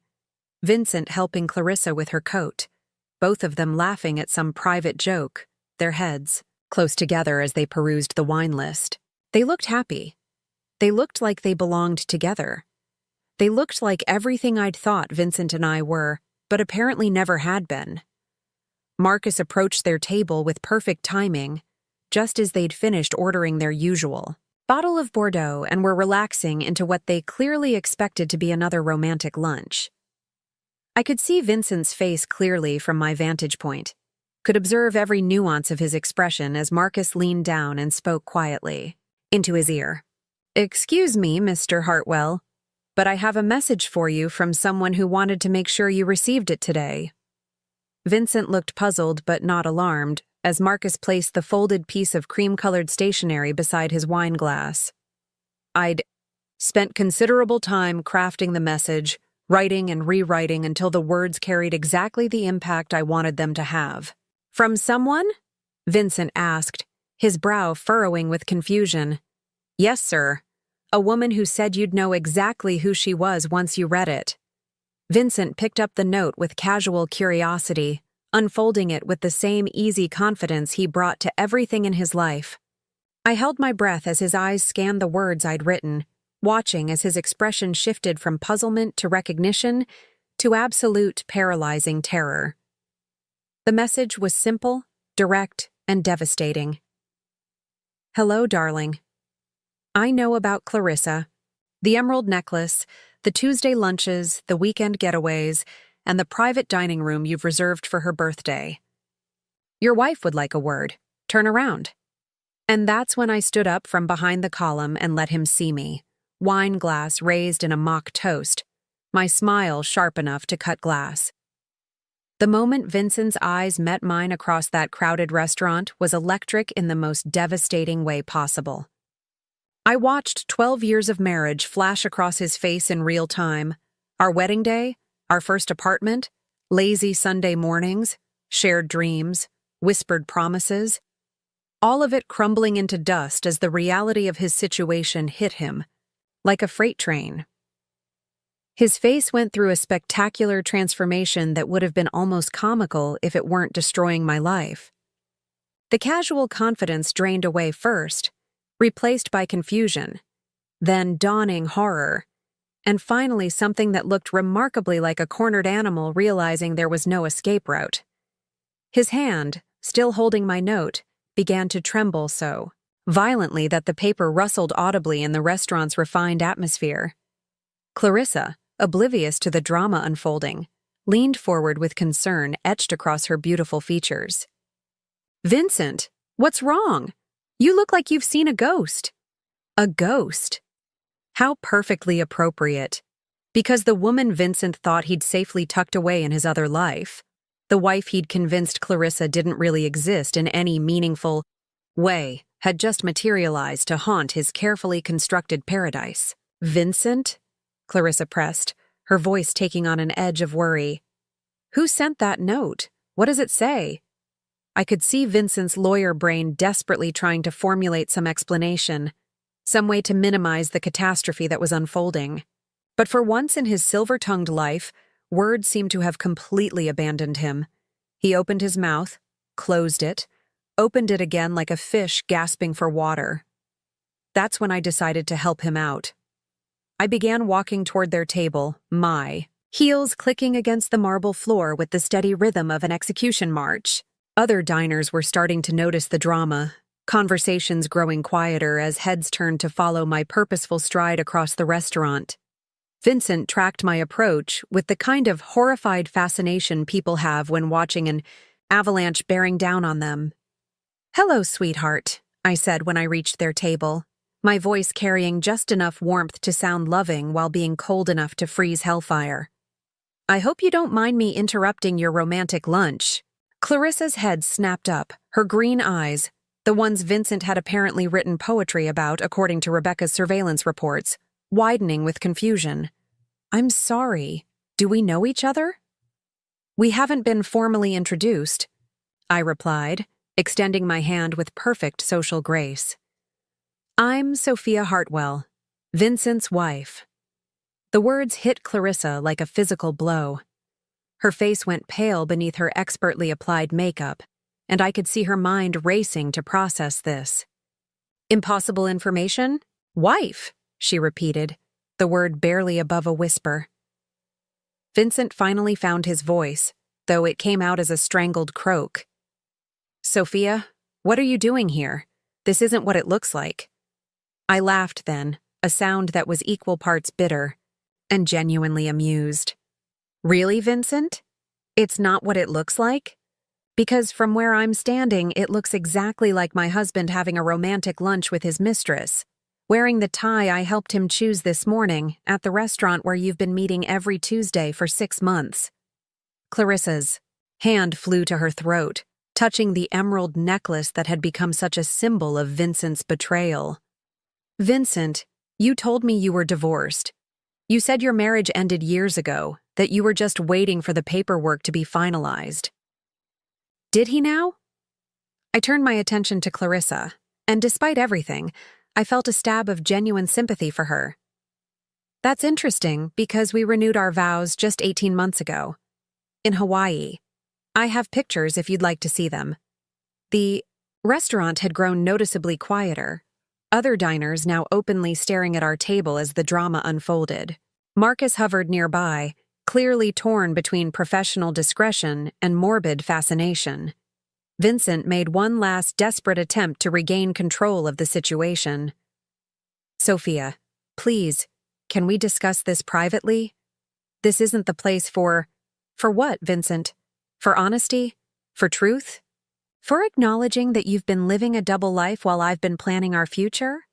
Vincent helping Clarissa with her coat, both of them laughing at some private joke, their heads close together as they perused the wine list. They looked happy. They looked like they belonged together. They looked like everything I'd thought Vincent and I were, but apparently never had been. Marcus approached their table with perfect timing, just as they'd finished ordering their usual bottle of Bordeaux and were relaxing into what they clearly expected to be another romantic lunch. I could see Vincent's face clearly from my vantage point, could observe every nuance of his expression as Marcus leaned down and spoke quietly into his ear. "Excuse me, Mr. Hartwell, but I have a message for you from someone who wanted to make sure you received it today." Vincent looked puzzled but not alarmed as Marcus placed the folded piece of cream-colored stationery beside his wine glass. "I'd spent considerable time crafting the message, writing and rewriting until the words carried exactly the impact I wanted them to have." "From someone?" Vincent asked, his brow furrowing with confusion. "Yes, sir. A woman who said you'd know exactly who she was once you read it." Vincent picked up the note with casual curiosity, unfolding it with the same easy confidence he brought to everything in his life. I held my breath as his eyes scanned the words I'd written, watching as his expression shifted from puzzlement to recognition to absolute paralyzing terror. The message was simple, direct, and devastating. "Hello, darling. I know about Clarissa, the emerald necklace, the Tuesday lunches, the weekend getaways, and the private dining room you've reserved for her birthday. Your wife would like a word. Turn around." And that's when I stood up from behind the column and let him see me, wine glass raised in a mock toast, my smile sharp enough to cut glass. The moment Vincent's eyes met mine across that crowded restaurant was electric in the most devastating way possible. I watched 12 years of marriage flash across his face in real time. Our wedding day, our first apartment, lazy Sunday mornings, shared dreams, whispered promises. All of it crumbling into dust as the reality of his situation hit him, like a freight train. His face went through a spectacular transformation that would have been almost comical if it weren't destroying my life. The casual confidence drained away first, replaced by confusion, then dawning horror, and finally something that looked remarkably like a cornered animal realizing there was no escape route. His hand, still holding my note, began to tremble so violently that the paper rustled audibly in the restaurant's refined atmosphere. Clarissa, oblivious to the drama unfolding, leaned forward with concern etched across her beautiful features. "Vincent, what's wrong? You look like you've seen a ghost." A ghost? How perfectly appropriate. Because the woman Vincent thought he'd safely tucked away in his other life, the wife he'd convinced Clarissa didn't really exist in any meaningful way, had just materialized to haunt his carefully constructed paradise. "Vincent?" Clarissa pressed, her voice taking on an edge of worry. "Who sent that note? What does it say?" I could see Vincent's lawyer brain desperately trying to formulate some explanation, some way to minimize the catastrophe that was unfolding. But for once in his silver-tongued life, words seemed to have completely abandoned him. He opened his mouth, closed it, opened it again like a fish gasping for water. That's when I decided to help him out. I began walking toward their table, my heels clicking against the marble floor with the steady rhythm of an execution march. Other diners were starting to notice the drama, conversations growing quieter as heads turned to follow my purposeful stride across the restaurant. Vincent tracked my approach with the kind of horrified fascination people have when watching an avalanche bearing down on them. "Hello, sweetheart," I said when I reached their table, my voice carrying just enough warmth to sound loving while being cold enough to freeze hellfire. "I hope you don't mind me interrupting your romantic lunch." Clarissa's head snapped up, her green eyes, the ones Vincent had apparently written poetry about according to Rebecca's surveillance reports, widening with confusion. "I'm sorry. Do we know each other?" "We haven't been formally introduced," I replied, extending my hand with perfect social grace. "I'm Sophia Hartwell, Vincent's wife." The words hit Clarissa like a physical blow. Her face went pale beneath her expertly applied makeup, and I could see her mind racing to process this. "Impossible information? Wife," she repeated, the word barely above a whisper. Vincent finally found his voice, though it came out as a strangled croak. "Sophia, what are you doing here? This isn't what it looks like." I laughed then, a sound that was equal parts bitter and genuinely amused. "Really, Vincent? It's not what it looks like? Because from where I'm standing, it looks exactly like my husband having a romantic lunch with his mistress, wearing the tie I helped him choose this morning at the restaurant where you've been meeting every Tuesday for 6 months. Clarissa's hand flew to her throat, touching the emerald necklace that had become such a symbol of Vincent's betrayal. "Vincent, you told me you were divorced. You said your marriage ended years ago, that you were just waiting for the paperwork to be finalized. Did he now?" I turned my attention to Clarissa, and despite everything, I felt a stab of genuine sympathy for her. "That's interesting because we renewed our vows just 18 months ago. In Hawaii. I have pictures if you'd like to see them." The restaurant had grown noticeably quieter, other diners now openly staring at our table as the drama unfolded. Marcus hovered nearby, clearly torn between professional discretion and morbid fascination. Vincent made one last desperate attempt to regain control of the situation. "Sophia, please, can we discuss this privately? This isn't the place for what, Vincent? For honesty? For truth? For acknowledging that you've been living a double life while I've been planning our future?"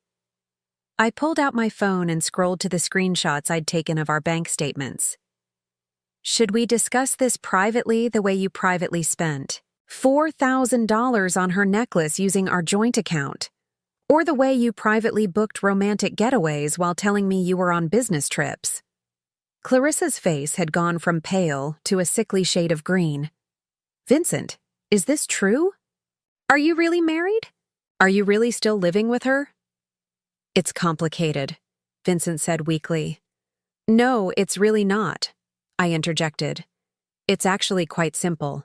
I pulled out my phone and scrolled to the screenshots I'd taken of our bank statements. "Should we discuss this privately the way you privately spent $4,000 on her necklace using our joint account? Or the way you privately booked romantic getaways while telling me you were on business trips?" Clarissa's face had gone from pale to a sickly shade of green. "Vincent, is this true? Are you really married? Are you really still living with her?" "It's complicated," Vincent said weakly. "No, it's really not," I interjected. "It's actually quite simple.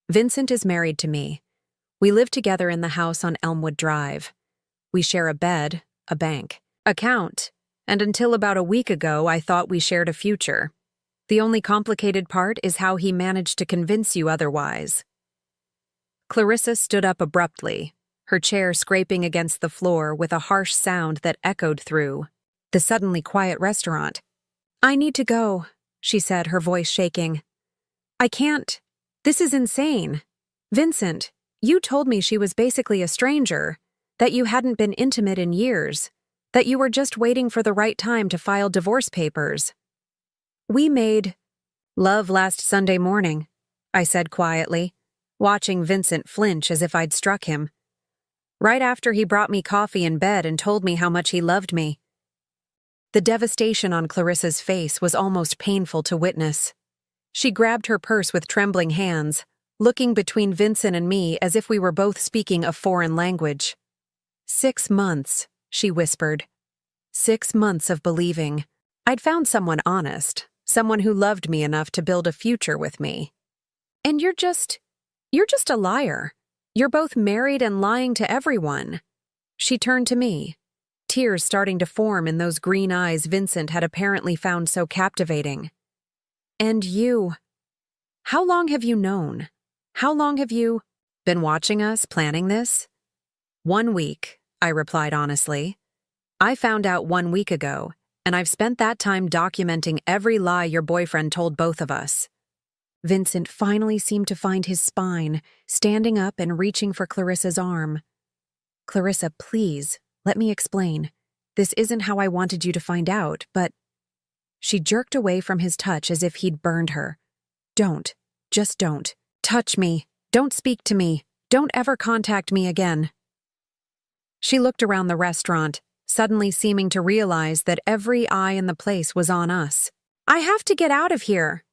Vincent is married to me. We live together in the house on Elmwood Drive. We share a bed, a bank account, and until about a week ago I thought we shared a future. The only complicated part is how he managed to convince you otherwise." Clarissa stood up abruptly, her chair scraping against the floor with a harsh sound that echoed through the suddenly quiet restaurant. "I need to go," she said, her voice shaking. "I can't. This is insane. Vincent, you told me she was basically a stranger, that you hadn't been intimate in years, that you were just waiting for the right time to file divorce papers." "We made love last Sunday morning," I said quietly, watching Vincent flinch as if I'd struck him. "Right after he brought me coffee in bed and told me how much he loved me." The devastation on Clarissa's face was almost painful to witness. She grabbed her purse with trembling hands, looking between Vincent and me as if we were both speaking a foreign language. 6 months, she whispered. 6 months of believing I'd found someone honest, someone who loved me enough to build a future with me. "And you're just a liar. You're both married and lying to everyone." She turned to me, tears starting to form in those green eyes Vincent had apparently found so captivating. "And you, how long have you known? How long have you been watching us, planning this?" 1 week, I replied honestly. "I found out 1 week ago, and I've spent that time documenting every lie your boyfriend told both of us." Vincent finally seemed to find his spine, standing up and reaching for Clarissa's arm. "Clarissa, please, let me explain. This isn't how I wanted you to find out, but—" She jerked away from his touch as if he'd burned her. "Don't. Just don't. Touch me. Don't speak to me. Don't ever contact me again." She looked around the restaurant, suddenly seeming to realize that every eye in the place was on us. "I have to get out of here."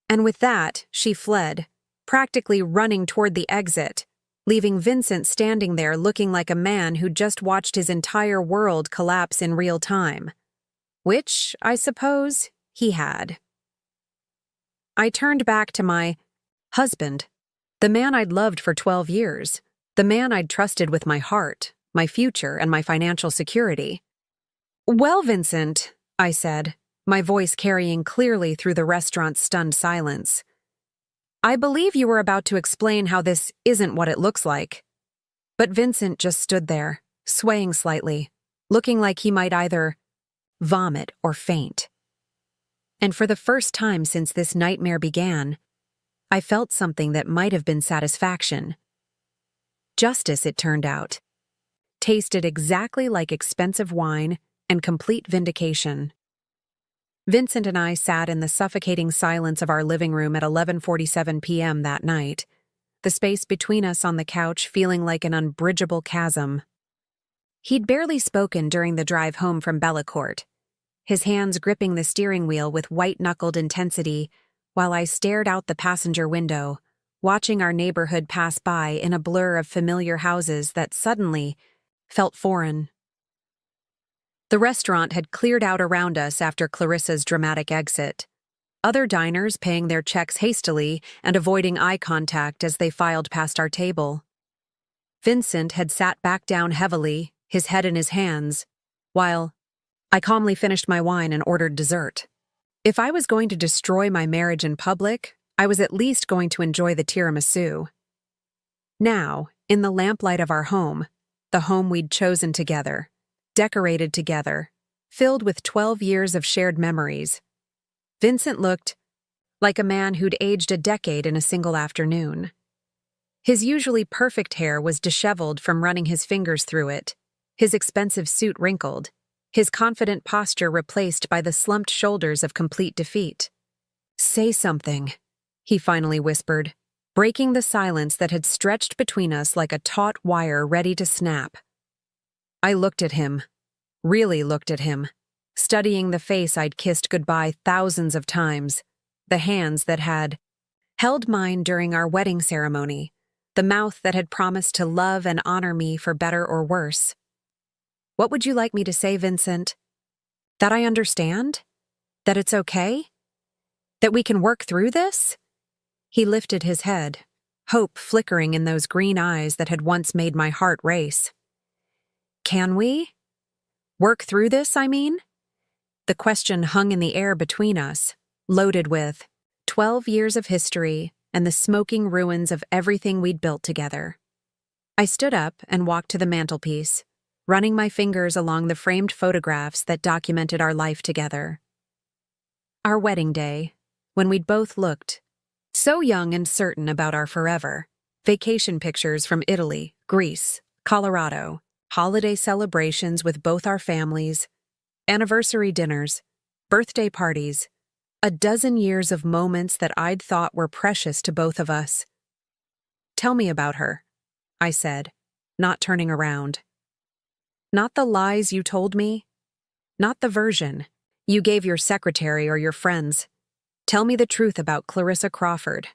And with that, she fled, practically running toward the exit, leaving Vincent standing there looking like a man who'd just watched his entire world collapse in real time. Which, I suppose, he had. I turned back to my husband, the man I'd loved for 12 years, the man I'd trusted with my heart, my future, and my financial security. "Well, Vincent," I said, my voice carrying clearly through the restaurant's stunned silence, "I believe you were about to explain how this isn't what it looks like." But Vincent just stood there, swaying slightly, looking like he might either vomit or faint. And for the first time since this nightmare began, I felt something that might have been satisfaction. Justice, it turned out. Tasted exactly like expensive wine and complete vindication. Vincent and I sat in the suffocating silence of our living room at 11:47 p.m. that night, the space between us on the couch feeling like an unbridgeable chasm. He'd barely spoken during the drive home from Bellecourt, his hands gripping the steering wheel with white-knuckled intensity, while I stared out the passenger window, watching our neighborhood pass by in a blur of familiar houses that suddenly felt foreign. The restaurant had cleared out around us after Clarissa's dramatic exit, other diners paying their checks hastily and avoiding eye contact as they filed past our table. Vincent had sat back down heavily, his head in his hands, while I calmly finished my wine and ordered dessert. If I was going to destroy my marriage in public, I was at least going to enjoy the tiramisu. Now, in the lamplight of our home, the home we'd chosen together, decorated together, filled with 12 years of shared memories, Vincent looked like a man who'd aged a decade in a single afternoon. His usually perfect hair was disheveled from running his fingers through it, his expensive suit wrinkled, his confident posture replaced by the slumped shoulders of complete defeat. "Say something," he finally whispered, breaking the silence that had stretched between us like a taut wire ready to snap. I looked at him, really looked at him, studying the face I'd kissed goodbye thousands of times, the hands that had held mine during our wedding ceremony, the mouth that had promised to love and honor me for better or worse. "What would you like me to say, Vincent? That I understand? That it's okay? That we can work through this?" He lifted his head, hope flickering in those green eyes that had once made my heart race. "Can we? Work through this, I mean?" The question hung in the air between us, loaded with 12 years of history and the smoking ruins of everything we'd built together. I stood up and walked to the mantelpiece, running my fingers along the framed photographs that documented our life together. Our wedding day, when we'd both looked so young and certain about our forever. Vacation pictures from Italy, Greece, Colorado, holiday celebrations with both our families, anniversary dinners, birthday parties, a dozen years of moments that I'd thought were precious to both of us. "Tell me about her," I said, not turning around. "Not the lies you told me, not the version you gave your secretary or your friends. Tell me the truth about Clarissa Crawford."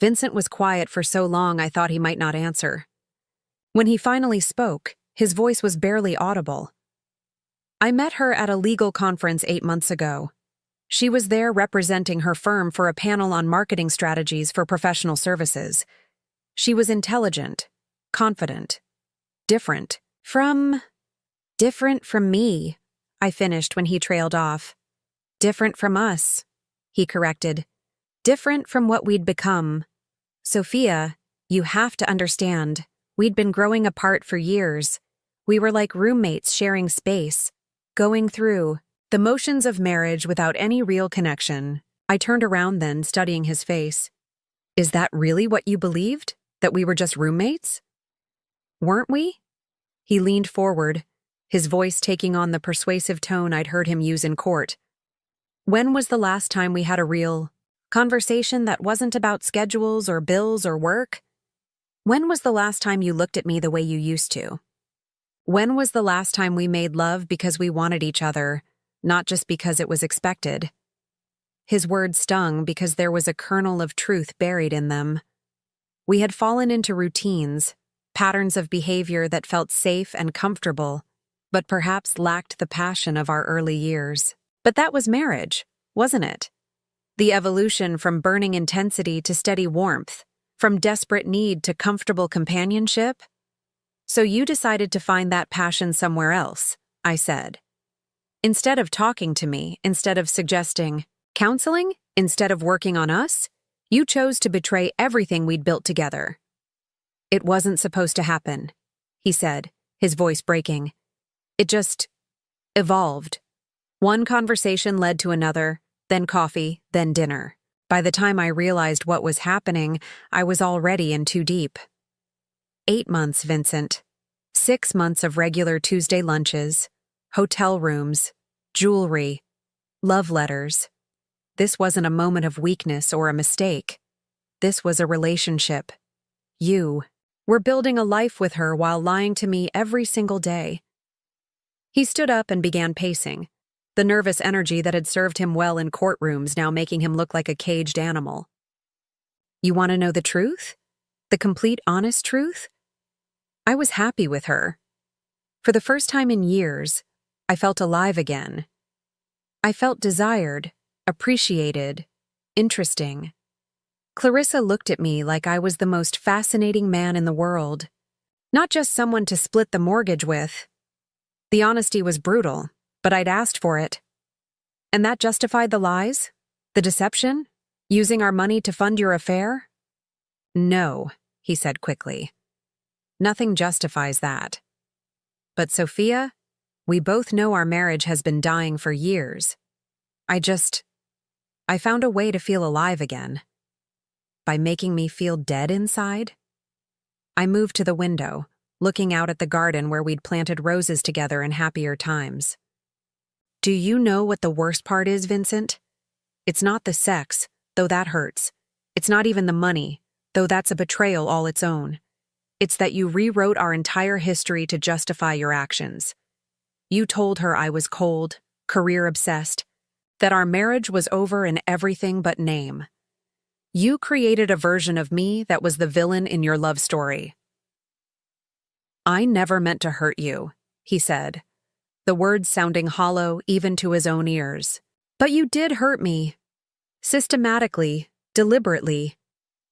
Vincent was quiet for so long I thought he might not answer. When he finally spoke, his voice was barely audible. "I met her at a legal conference 8 months ago. She was there representing her firm for a panel on marketing strategies for professional services. She was intelligent, confident, different from me," I finished when he trailed off. "Different from us," he corrected. "Different from what we'd become. Sophia, you have to understand, we'd been growing apart for years. We were like roommates sharing space, going through the motions of marriage without any real connection. I turned around then, studying his face. Is that really what you believed? That we were just roommates? Weren't we? He leaned forward, his voice taking on the persuasive tone I'd heard him use in court. When was the last time we had a real conversation that wasn't about schedules or bills or work? When was the last time you looked at me the way you used to? When was the last time we made love because we wanted each other, not just because it was expected? His words stung because there was a kernel of truth buried in them. We had fallen into routines, patterns of behavior that felt safe and comfortable, but perhaps lacked the passion of our early years. But that was marriage, wasn't it? The evolution from burning intensity to steady warmth, from desperate need to comfortable companionship. So you decided to find that passion somewhere else, I said. Instead of talking to me, instead of suggesting counseling, instead of working on us, you chose to betray everything we'd built together. It wasn't supposed to happen, he said, his voice breaking. It just evolved. One conversation led to another, then coffee, then dinner. By the time I realized what was happening, I was already in too deep. 8 months, Vincent. 6 months of regular Tuesday lunches, hotel rooms, jewelry, love letters. This wasn't a moment of weakness or a mistake. This was a relationship. You were building a life with her while lying to me every single day. He stood up and began pacing, the nervous energy that had served him well in courtrooms now making him look like a caged animal. You want to know the truth? The complete, honest truth? I was happy with her. For the first time in years, I felt alive again. I felt desired, appreciated, interesting. Clarissa looked at me like I was the most fascinating man in the world, not just someone to split the mortgage with. The honesty was brutal, but I'd asked for it. And that justified the lies? The deception? Using our money to fund your affair? No, he said quickly. Nothing justifies that. But Sophia, we both know our marriage has been dying for years. I found a way to feel alive again. By making me feel dead inside? I moved to the window, looking out at the garden where we'd planted roses together in happier times. Do you know what the worst part is, Vincent? It's not the sex, though that hurts. It's not even the money, though that's a betrayal all its own. It's that you rewrote our entire history to justify your actions. You told her I was cold, career-obsessed, that our marriage was over in everything but name. You created a version of me that was the villain in your love story. I never meant to hurt you, he said, the words sounding hollow even to his own ears. But you did hurt me. Systematically, deliberately,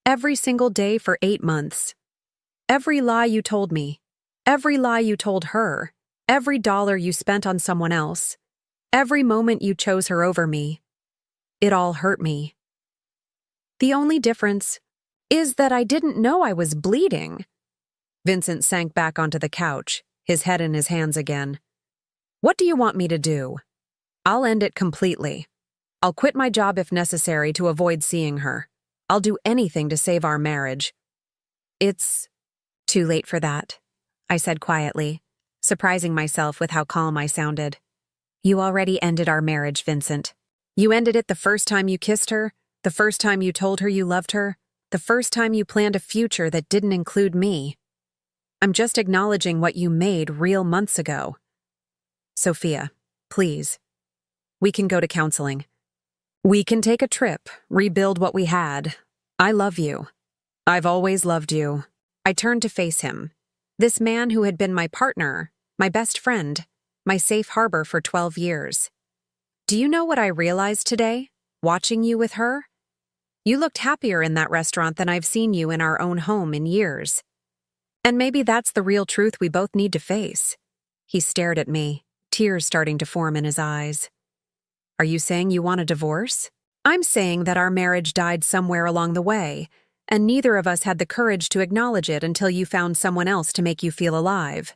every single day for 8 months. Every lie you told me, every lie you told her, every dollar you spent on someone else, every moment you chose her over me. It all hurt me. The only difference is that I didn't know I was bleeding. Vincent sank back onto the couch, his head in his hands again. What do you want me to do? I'll end it completely. I'll quit my job if necessary to avoid seeing her. I'll do anything to save our marriage. It's too late for that, I said quietly, surprising myself with how calm I sounded. You already ended our marriage, Vincent. You ended it the first time you kissed her, the first time you told her you loved her, the first time you planned a future that didn't include me. I'm just acknowledging what you made real months ago. Sophia, please. We can go to counseling. We can take a trip, rebuild what we had. I love you. I've always loved you. I turned to face him. This man who had been my partner, my best friend, my safe harbor for 12 years. Do you know what I realized today, watching you with her? You looked happier in that restaurant than I've seen you in our own home in years. And maybe that's the real truth we both need to face. He stared at me, tears starting to form in his eyes. Are you saying you want a divorce? I'm saying that our marriage died somewhere along the way, and neither of us had the courage to acknowledge it until you found someone else to make you feel alive.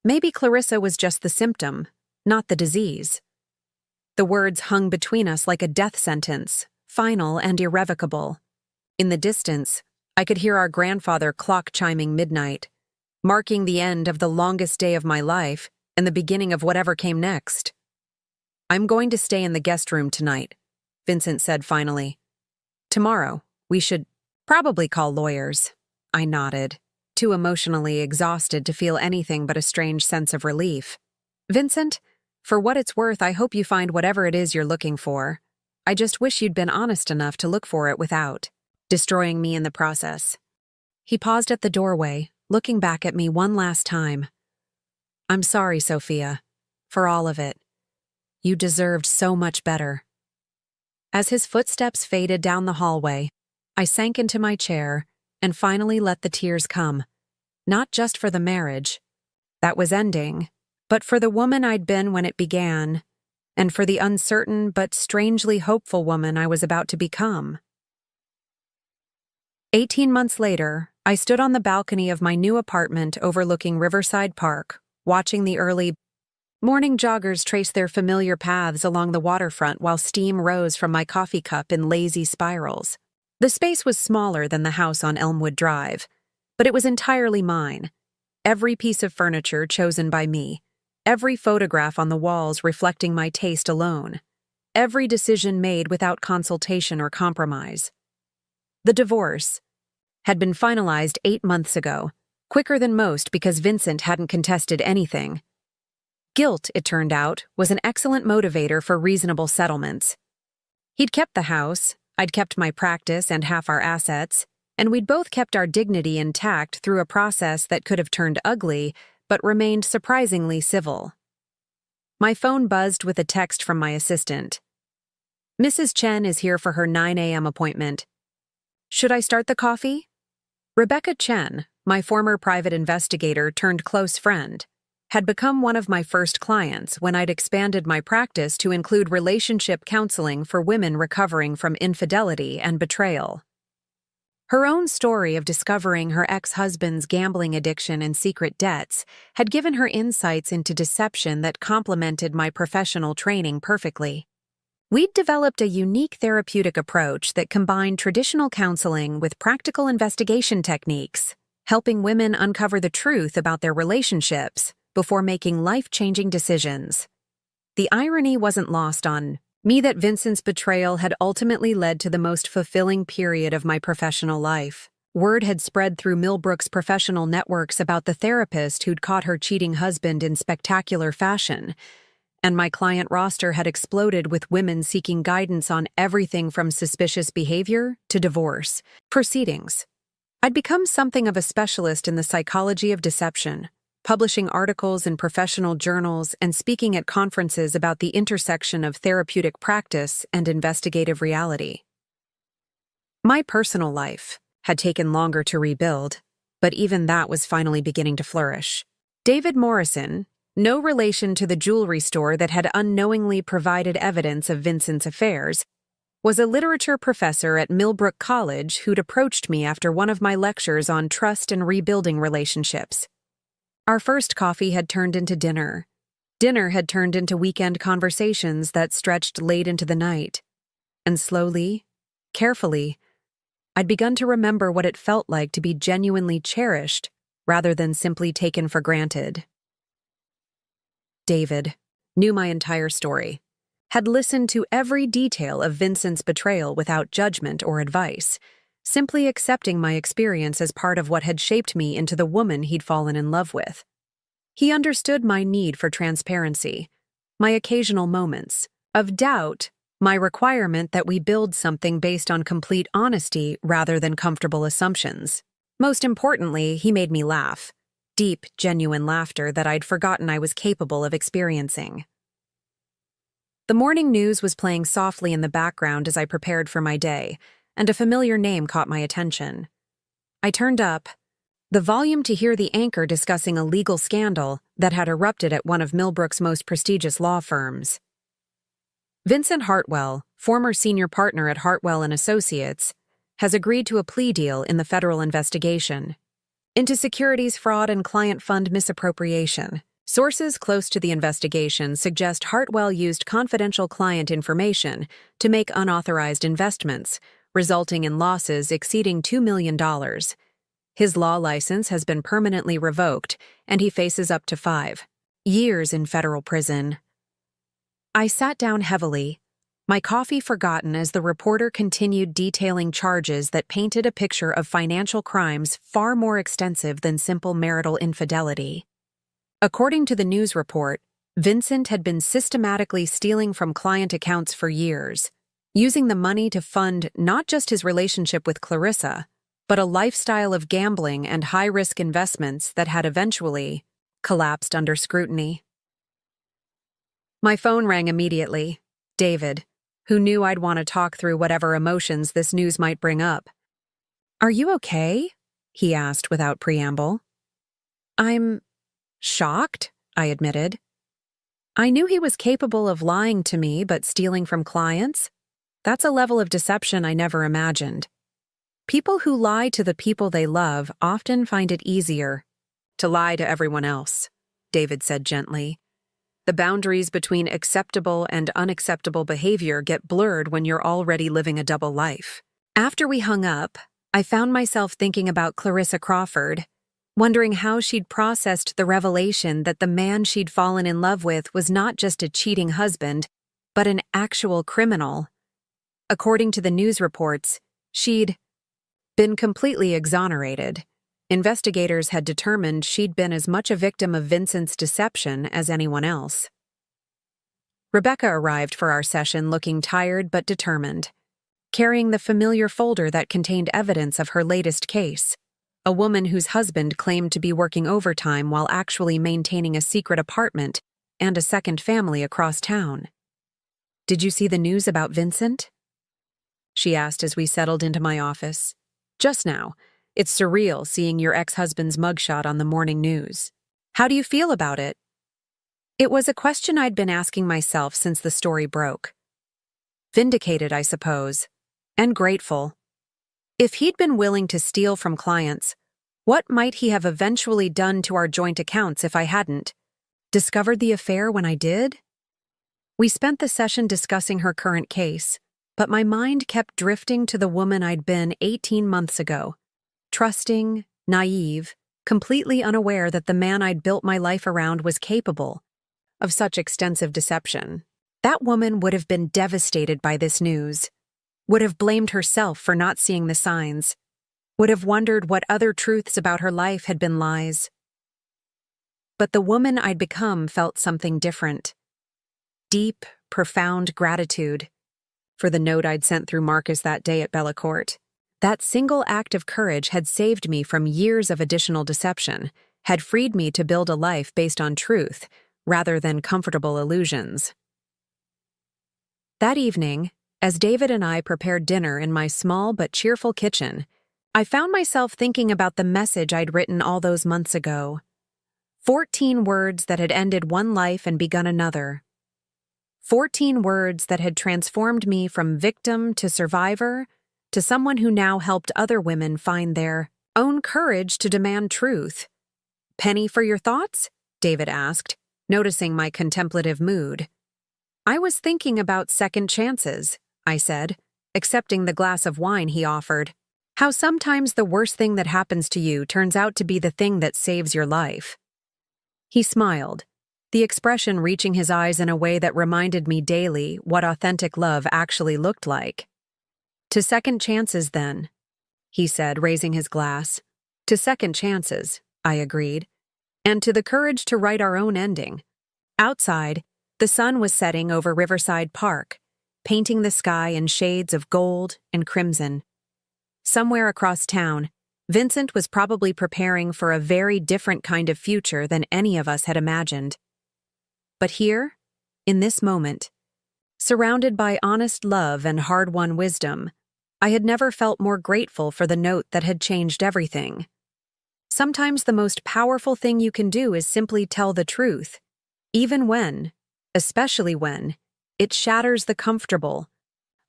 Maybe Clarissa was just the symptom, not the disease. The words hung between us like a death sentence, final and irrevocable. In the distance, I could hear our grandfather clock chiming midnight, marking the end of the longest day of my life and the beginning of whatever came next. "I'm going to stay in the guest room tonight," Vincent said finally. "Tomorrow, we should probably call lawyers." I nodded, too emotionally exhausted to feel anything but a strange sense of relief. "Vincent, for what it's worth, I hope you find whatever it is you're looking for. I just wish you'd been honest enough to look for it without destroying me in the process." He paused at the doorway, looking back at me one last time. "I'm sorry, Sophia, for all of it. You deserved so much better." As his footsteps faded down the hallway, I sank into my chair and finally let the tears come. Not just for the marriage that was ending, but for the woman I'd been when it began, and for the uncertain but strangely hopeful woman I was about to become. 18 months later, I stood on the balcony of my new apartment overlooking Riverside Park, watching the early morning joggers trace their familiar paths along the waterfront while steam rose from my coffee cup in lazy spirals. The space was smaller than the house on Elmwood Drive, but it was entirely mine. Every piece of furniture chosen by me, every photograph on the walls reflecting my taste alone, every decision made without consultation or compromise. The divorce had been finalized 8 months ago, quicker than most because Vincent hadn't contested anything. Guilt, it turned out, was an excellent motivator for reasonable settlements. He'd kept the house, I'd kept my practice and half our assets, and we'd both kept our dignity intact through a process that could have turned ugly, but remained surprisingly civil. My phone buzzed with a text from my assistant. "Mrs. Chen is here for her 9 a.m. appointment. Should I start the coffee?" Rebecca Chen, my former private investigator turned close friend, had become one of my first clients when I'd expanded my practice to include relationship counseling for women recovering from infidelity and betrayal. Her own story of discovering her ex-husband's gambling addiction and secret debts had given her insights into deception that complemented my professional training perfectly. We'd developed a unique therapeutic approach that combined traditional counseling with practical investigation techniques, helping women uncover the truth about their relationships before making life-changing decisions. The irony wasn't lost on me that Vincent's betrayal had ultimately led to the most fulfilling period of my professional life. Word had spread through Millbrook's professional networks about the therapist who'd caught her cheating husband in spectacular fashion, and my client roster had exploded with women seeking guidance on everything from suspicious behavior to divorce proceedings. I'd become something of a specialist in the psychology of deception, publishing articles in professional journals and speaking at conferences about the intersection of therapeutic practice and investigative reality. My personal life had taken longer to rebuild, but even that was finally beginning to flourish. David Morrison, no relation to the jewelry store that had unknowingly provided evidence of Vincent's affairs, was a literature professor at Millbrook College who'd approached me after one of my lectures on trust and rebuilding relationships. Our first coffee had turned into dinner. Dinner had turned into weekend conversations that stretched late into the night. And slowly, carefully, I'd begun to remember what it felt like to be genuinely cherished rather than simply taken for granted. David knew my entire story, had listened to every detail of Vincent's betrayal without judgment or advice, simply accepting my experience as part of what had shaped me into the woman he'd fallen in love with. He understood my need for transparency, my occasional moments of doubt, my requirement that we build something based on complete honesty rather than comfortable assumptions. Most importantly, he made me laugh. Deep, genuine laughter that I'd forgotten I was capable of experiencing. The morning news was playing softly in the background as I prepared for my day, and a familiar name caught my attention. I turned up the volume to hear the anchor discussing a legal scandal that had erupted at one of Millbrook's most prestigious law firms. Vincent Hartwell, former senior partner at Hartwell & Associates, has agreed to a plea deal in the federal investigation into securities fraud and client fund misappropriation. Sources close to the investigation suggest Hartwell used confidential client information to make unauthorized investments, resulting in losses exceeding $2 million. His law license has been permanently revoked, and he faces up to 5 years in federal prison. I sat down heavily, my coffee forgotten as the reporter continued detailing charges that painted a picture of financial crimes far more extensive than simple marital infidelity. According to the news report, Vincent had been systematically stealing from client accounts for years, using the money to fund not just his relationship with Clarissa, but a lifestyle of gambling and high-risk investments that had eventually collapsed under scrutiny. My phone rang immediately. David, who knew I'd want to talk through whatever emotions this news might bring up. "Are you okay?" he asked without preamble. "I'm shocked," I admitted. I knew he was capable of lying to me, but stealing from clients? That's a level of deception I never imagined. People who lie to the people they love often find it easier to lie to everyone else, David said gently. The boundaries between acceptable and unacceptable behavior get blurred when you're already living a double life. After we hung up, I found myself thinking about Clarissa Crawford, wondering how she'd processed the revelation that the man she'd fallen in love with was not just a cheating husband, but an actual criminal. According to the news reports, she'd been completely exonerated. Investigators had determined she'd been as much a victim of Vincent's deception as anyone else. Rebecca arrived for our session looking tired but determined, carrying the familiar folder that contained evidence of her latest case. A woman whose husband claimed to be working overtime while actually maintaining a secret apartment and a second family across town. "Did you see the news about Vincent?" she asked as we settled into my office. "Just now. It's surreal seeing your ex-husband's mugshot on the morning news. How do you feel about it?" It was a question I'd been asking myself since the story broke. Vindicated, I suppose, and grateful. If he'd been willing to steal from clients, what might he have eventually done to our joint accounts if I hadn't discovered the affair when I did? We spent the session discussing her current case, but my mind kept drifting to the woman I'd been 18 months ago, trusting, naive, completely unaware that the man I'd built my life around was capable of such extensive deception. That woman would have been devastated by this news, would have blamed herself for not seeing the signs, would have wondered what other truths about her life had been lies. But the woman I'd become felt something different. Deep, profound gratitude for the note I'd sent through Marcus that day at Bellacourt. That single act of courage had saved me from years of additional deception, had freed me to build a life based on truth rather than comfortable illusions. That evening, as David and I prepared dinner in my small but cheerful kitchen, I found myself thinking about the message I'd written all those months ago. 14 words that had ended one life and begun another. 14 words that had transformed me from victim to survivor to someone who now helped other women find their own courage to demand truth. "Penny for your thoughts?" David asked, noticing my contemplative mood. "I was thinking about second chances," I said, accepting the glass of wine he offered. "How sometimes the worst thing that happens to you turns out to be the thing that saves your life." He smiled, the expression reaching his eyes in a way that reminded me daily what authentic love actually looked like. "To second chances, then," he said, raising his glass. "To second chances," I agreed, "and to the courage to write our own ending." Outside, the sun was setting over Riverside Park, painting the sky in shades of gold and crimson. Somewhere across town, Vincent was probably preparing for a very different kind of future than any of us had imagined. But here, in this moment, surrounded by honest love and hard-won wisdom, I had never felt more grateful for the note that had changed everything. Sometimes the most powerful thing you can do is simply tell the truth, even when, especially when, it shatters the comfortable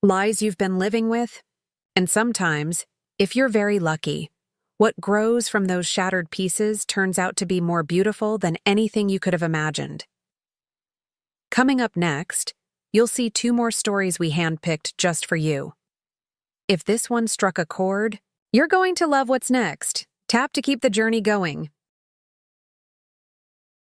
lies you've been living with, and sometimes, if you're very lucky, What grows from those shattered pieces turns out to be more beautiful than anything you could have imagined. Coming up next, you'll see 2 more stories we handpicked just for you. If this one struck a chord, you're going to love what's next. Tap to keep the journey going.